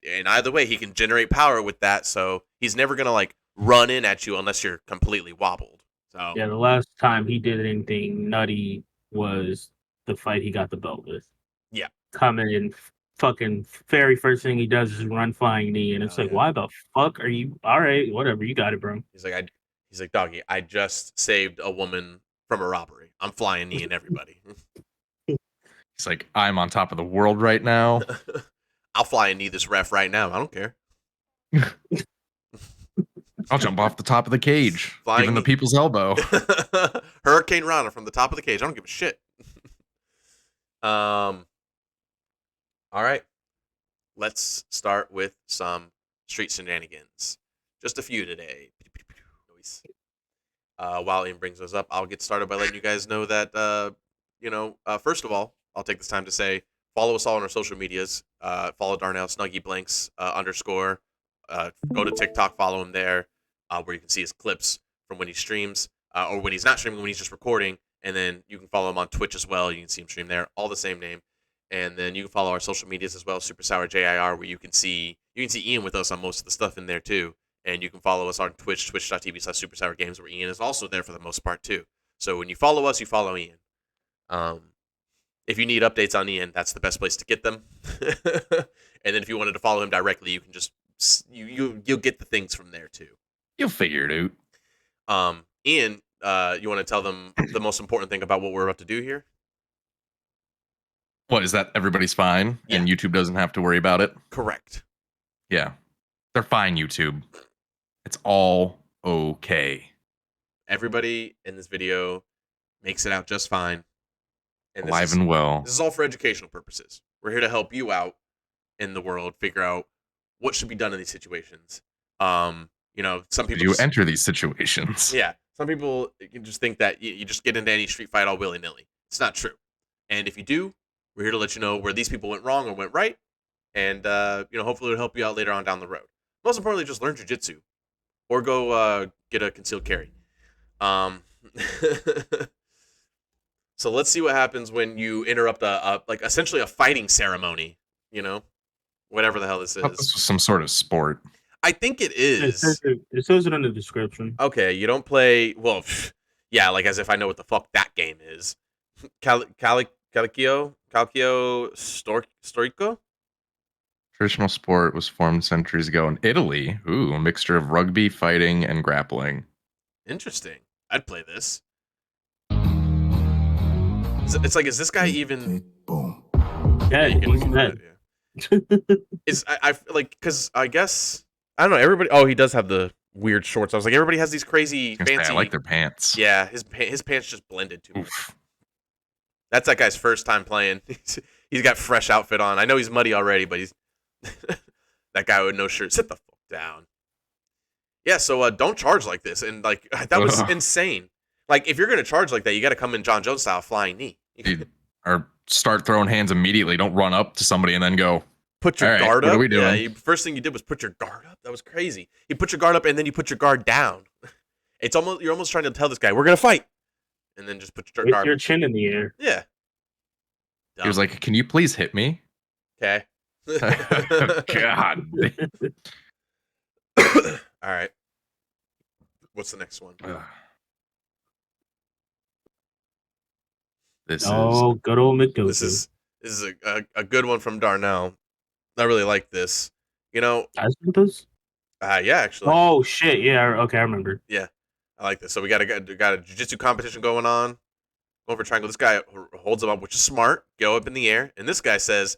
and either way, he can generate power with that. So he's never gonna like run in at you unless you're completely wobbled. So yeah, the last time he did anything nutty was the fight he got the belt with. Yeah, coming in, fucking very first thing he does is run flying knee, and it's why the fuck are you? All right, whatever, you got it, bro. He's like, doggy, I just saved a woman from a robbery. I'm flying knee in everybody. He's like, I'm on top of the world right now. I'll fly and knee this ref right now. I don't care. I'll jump off the top of the cage, giving the people's elbow. Hurricane Rana from the top of the cage. I don't give a shit. All right. Let's start with some street shenanigans. Just a few today. While Ian brings those up, I'll get started by letting you guys know that, first of all, I'll take this time to say, follow us all on our social medias. Follow Darnell Snuggy Blanks _. Go to TikTok, follow him there, where you can see his clips from when he streams, or when he's not streaming, when he's just recording. And then you can follow him on Twitch as well. You can see him stream there, all the same name. And then you can follow our social medias as well, SuperSour JIR, where you can see Ian with us on most of the stuff in there too. And you can follow us on Twitch, twitch.tv/SuperSourGames, where Ian is also there for the most part too. So when you follow us, you follow Ian. If you need updates on Ian, that's the best place to get them. And then if you wanted to follow him directly, you can just you'll get the things from there too. You'll figure it out. Ian, you want to tell them the most important thing about what we're about to do here? What is that? Everybody's fine, and YouTube doesn't have to worry about it. Correct. Yeah, they're fine. YouTube, it's all okay. Everybody in this video makes it out just fine. And alive and well. This is all for educational purposes. We're here to help you out in the world, figure out what should be done in these situations. Some people you enter these situations. Yeah, some people can just think that you just get into any street fight all willy nilly. It's not true. And if you do, we're here to let you know where these people went wrong or went right, and hopefully it'll help you out later on down the road. Most importantly, just learn jiu-jitsu, or go get a concealed carry. So let's see what happens when you interrupt essentially a fighting ceremony. Whatever the hell this is. Some sort of sport. I think it is. It says it in the description. Okay, you don't play. Well, yeah, like as if I know what the fuck that game is. Calcio Storico. Traditional sport was formed centuries ago in Italy. Ooh, a mixture of rugby, fighting, and grappling. Interesting. I'd play this. It's like, is this guy even? Boom. Yeah, he's dead. Is I like, because I guess I don't know. Everybody. Oh, he does have the weird shorts. I was like, everybody has these crazy fancy. I like their pants. Yeah, his pants just blended too much. That's that guy's first time playing. He's got fresh outfit on. I know he's muddy already, but he's that guy with no shirt. Sit the fuck down. Yeah, so don't charge like this. And like that was insane. Like if you're gonna charge like that, you got to come in John Jones style, flying knee. Or start throwing hands immediately. Don't run up to somebody and then go. Put your guard up. What are we doing? Yeah, first thing you did was put your guard up. That was crazy. You put your guard up and then you put your guard down. You're almost trying to tell this guy we're gonna fight, and then just put your guard. With your chin in the air. Yeah. Dumb. He was like, "Can you please hit me?" Okay. God. All right. What's the next one? Good old McDougal. This is a good one from Darnell. I really like this. You know, yeah, actually. Oh shit! Yeah, okay, I remember. Yeah, I like this. So we got a jiu-jitsu competition going on. Over triangle. This guy holds him up, which is smart. Go up in the air, and this guy says,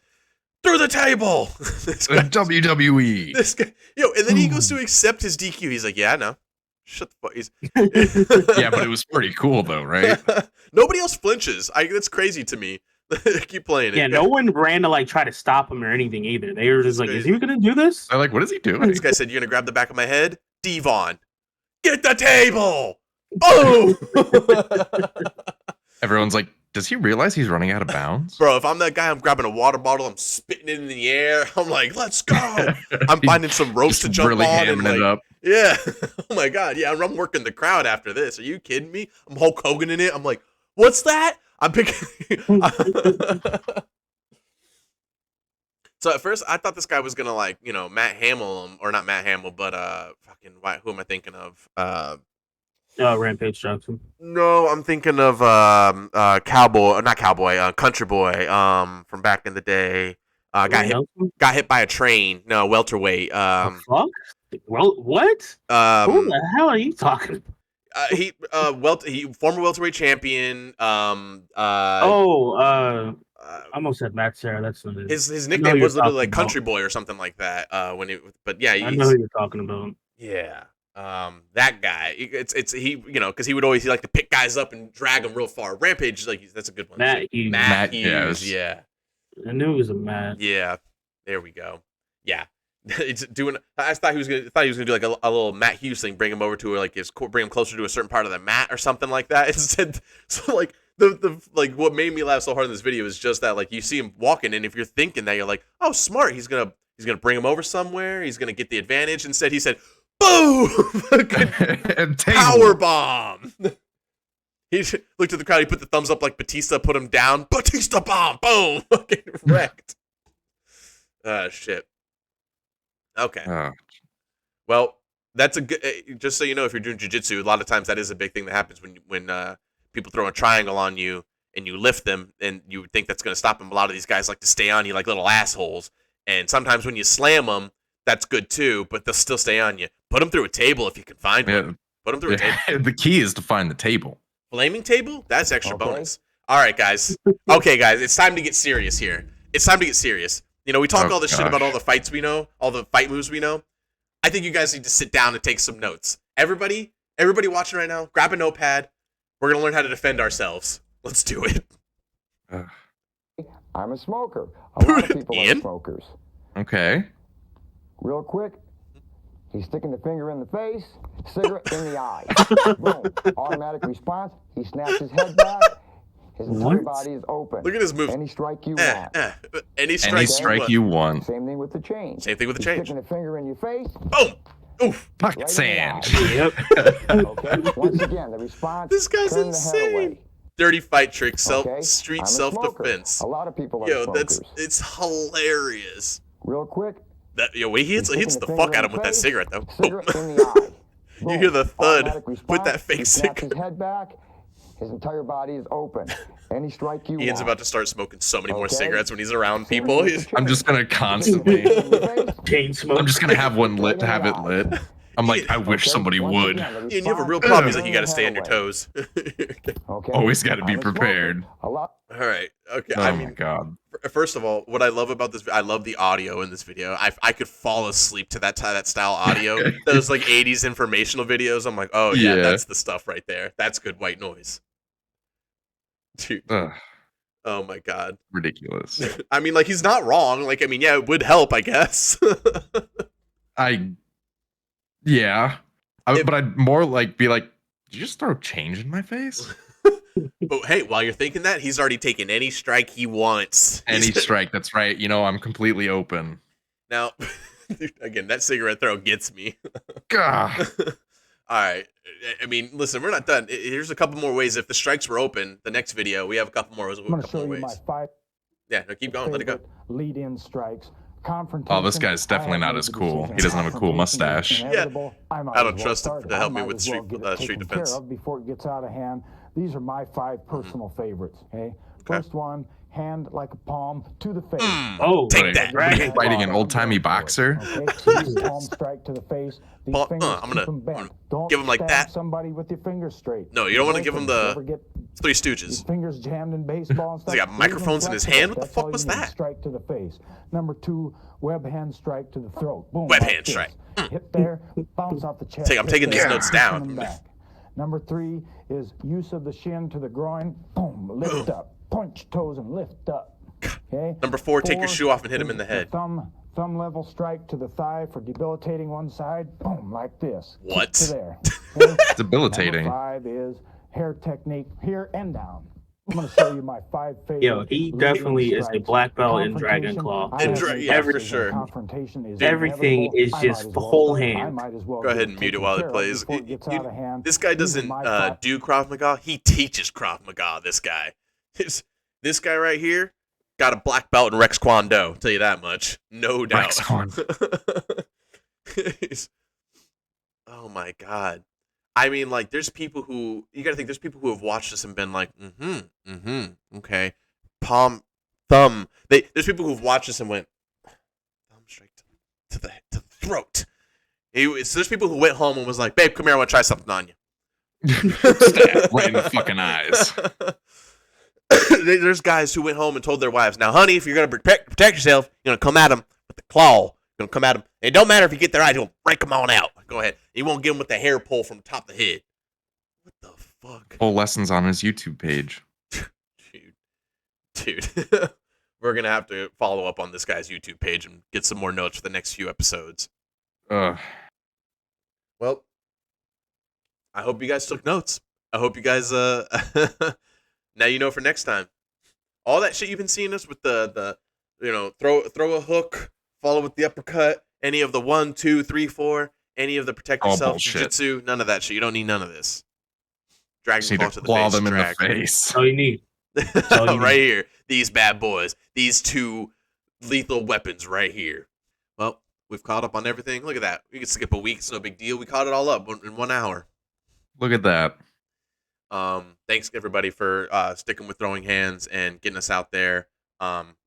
"Through the table." This guy, WWE. This guy, and then he goes to accept his DQ. He's like, "Yeah, no, shut the fuck." Yeah, but it was pretty cool though, right? Nobody else flinches. That's crazy to me. Keep playing it. Yeah, no one ran to like try to stop him or anything either. They were just like, "Is he gonna do this?" They're like, "What is he doing?" This guy said, "You're gonna grab the back of my head, Devon. Get the table." Oh. Everyone's like, "Does he realize he's running out of bounds?" Bro, if I'm that guy, I'm grabbing a water bottle, I'm spitting it in the air. I'm like, "Let's go!" I'm finding some ropes to jump really on. And like, it up. Yeah. Oh my god. Yeah, I'm working the crowd after this. Are you kidding me? I'm Hulk Hogan in it. I'm like, "What's that?" I'm picking. So at first, I thought this guy was gonna Matt Hamill him, or not Matt Hamill, but who am I thinking of? Rampage Johnson. No, I'm thinking of Country Boy, from back in the day. Got hit by a train. No, welterweight. Fuck? Well, what? Who the hell are you talking about? He former welterweight champion. I almost said Matt Serra. That's not his nickname was literally like Country Boy or something like that. I know who you're talking about. Yeah. That guy. It's he, because he would always like to pick guys up and drag them real far. Rampage, that's a good one. Matt Hughes. Yeah. I knew it was a Matt. Yeah. There we go. Yeah. It's doing. I thought he was gonna do like a little Matt Hughes thing, bring him over to bring him closer to a certain part of the mat or something like that. Instead, so like the what made me laugh so hard in this video is just that like you see him walking, and if you're thinking that, you're like, oh, smart, he's gonna bring him over somewhere, he's gonna get the advantage. Instead, he said, boom, power bomb. He looked at the crowd, he put the thumbs up like Batista, put him down, Batista bomb, boom, fucking wrecked. Shit. Okay. Well, that's a good. Just so you know, if you're doing jiu-jitsu, a lot of times that is a big thing that happens when people throw a triangle on you and you lift them, and you would think that's going to stop them. A lot of these guys like to stay on you like little assholes, and sometimes when you slam them, that's good too, but they'll still stay on you. Put them through a table if you can find one. Put them through a table. The key is to find the table. Flaming table? That's extra bonus. All right, guys. Okay, guys, it's time to get serious here. It's time to get serious. We talk all this shit about all the fights we know, all the fight moves we know. I think you guys need to sit down and take some notes. Everybody watching right now, grab a notepad. We're going to learn how to defend ourselves. Let's do it. I'm a smoker. A lot of people are smokers. Okay. Real quick, he's sticking the finger in the face, cigarette in the eye. Boom. Automatic response. He snaps his head back. His entire body is open. Look at his moves. Any strike you want. Any strike you want. Same thing with the change. Same thing with the change. Sticking a finger in your face. Boom. Oof. Pocket sand. Yep. Okay. Once again, the response. This guy's insane. Dirty fight trick. Street self-defense. A lot of people are smokers. It's hilarious. Real quick. He hits the fuck out of him with that cigarette though. Cigarette in the eye. You hear the thud with that fake cigarette. His head back. His entire body is open. Any strike you want. Ian's about to start smoking so many more cigarettes when he's around people. I'm just gonna constantly. Chain smoke. I'm just gonna have one lit to have it lit. I'm like, I wish somebody would. Ian, you have a real problem. He's like, you got to stay on your toes. Always got to be prepared. All right. Okay. Oh I mean, my God. First of all, what I love about this, I love the audio in this video. I could fall asleep to that style audio. Those like 80s informational videos. I'm like, oh yeah, that's the stuff right there. That's good white noise. Dude. Oh my God. Ridiculous. I mean, like, he's not wrong. Like, I mean, yeah, it would help, I guess. Yeah. But I'd more like be like, did you just throw change in my face? But hey, while you're thinking that, he's already taken any strike he wants. Any strike, that's right. You know, I'm completely open. Now, again, that cigarette throw gets me. God. All right. I mean, listen, we're not done. Here's a couple more ways. If the strikes were open, the next video, we have a couple more ways. I'm going to show you my 5 Yeah, no, keep going. Let it go. Lead-in strikes. Oh, this guy's definitely not as cool. He doesn't have a cool mustache. Yeah. I don't trust him to help me with street defense. Before it gets out of hand, these are my 5 personal favorites. Okay. First one, hand like a palm to the face. Oh, take that! Fighting an old-timey boxer. Okay. Palm strike to the face. These fingers I'm gonna don't give him like that. Somebody with your fingers straight. No, you don't want to give him the Three Stooges. Fingers jammed in baseball and stuff. He's got microphones in his hand. What the fuck was that? Strike to the face. Number 2, web hand strike to the throat. Boom. Web hand strike. Hit there, bounce off the chest. I'm taking these notes down. Number 3 is use of the shin to the groin. Boom, lift up. Point your toes and lift up. Okay. Number 4, take your shoe off and hit him in the head. Thumb level strike to the thigh for debilitating one side. Boom, like this. What? To there. Okay? Debilitating. Number 5 is hair technique, here and down. I'm going to show you my 5 favorite. Yo, he definitely is a black belt in Dragon Claw. Yeah, for sure. Everything is just full hand. Go ahead and mute it while it plays. This guy doesn't do Krav Maga. He teaches Krav Maga, this guy. This guy right here got a black belt in Rex Kwon Do. I'll tell you that much. No doubt. Rex Kwon. Oh my God. I mean, like, there's people who, you gotta think, there's people who have watched this and been like, okay. Thumb. There's people who've watched this and went, thumb straight to the throat. So there's people who went home and was like, babe, come here, I want to try something on you. Stab right in the fucking eyes. There's guys who went home and told their wives, now, honey, if you're going to protect yourself, you're going to come at them with the claw. You're going to come at them. It don't matter if you get their eyes, you'll break them on out. Go ahead. You won't get them with the hair pull from the top of the head. What the fuck? Full lessons on his YouTube page. Dude. We're going to have to follow up on this guy's YouTube page and get some more notes for the next few episodes. Well, I hope you guys took notes. I hope you guys, now you know for next time. All that shit you've been seeing us with the throw a hook, follow with the uppercut, any of the 1, 2, 3, 4, any of the protect yourself jiu-jitsu, none of that shit. You don't need none of this. Dragon Claw to the face. Them in the face. That's all you need. Right here. These bad boys. These 2 lethal weapons right here. Well, we've caught up on everything. Look at that. We can skip a week. It's no big deal. We caught it all up in 1 hour. Look at that. Thanks everybody for sticking with Throwing Hands and getting us out there.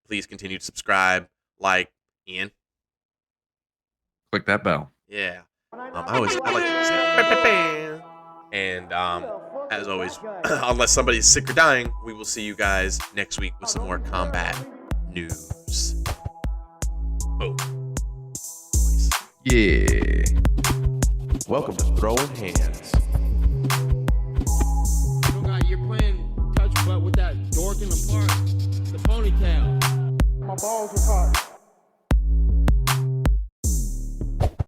Please continue to subscribe, like, Ian. Click that bell. Yeah. I like to say and as always, unless somebody's sick or dying, we will see you guys next week with some more combat news. Boom. Yeah. Welcome to Throwing Hands. You're playing touch butt with that dork in the park, the ponytail. My balls was hot.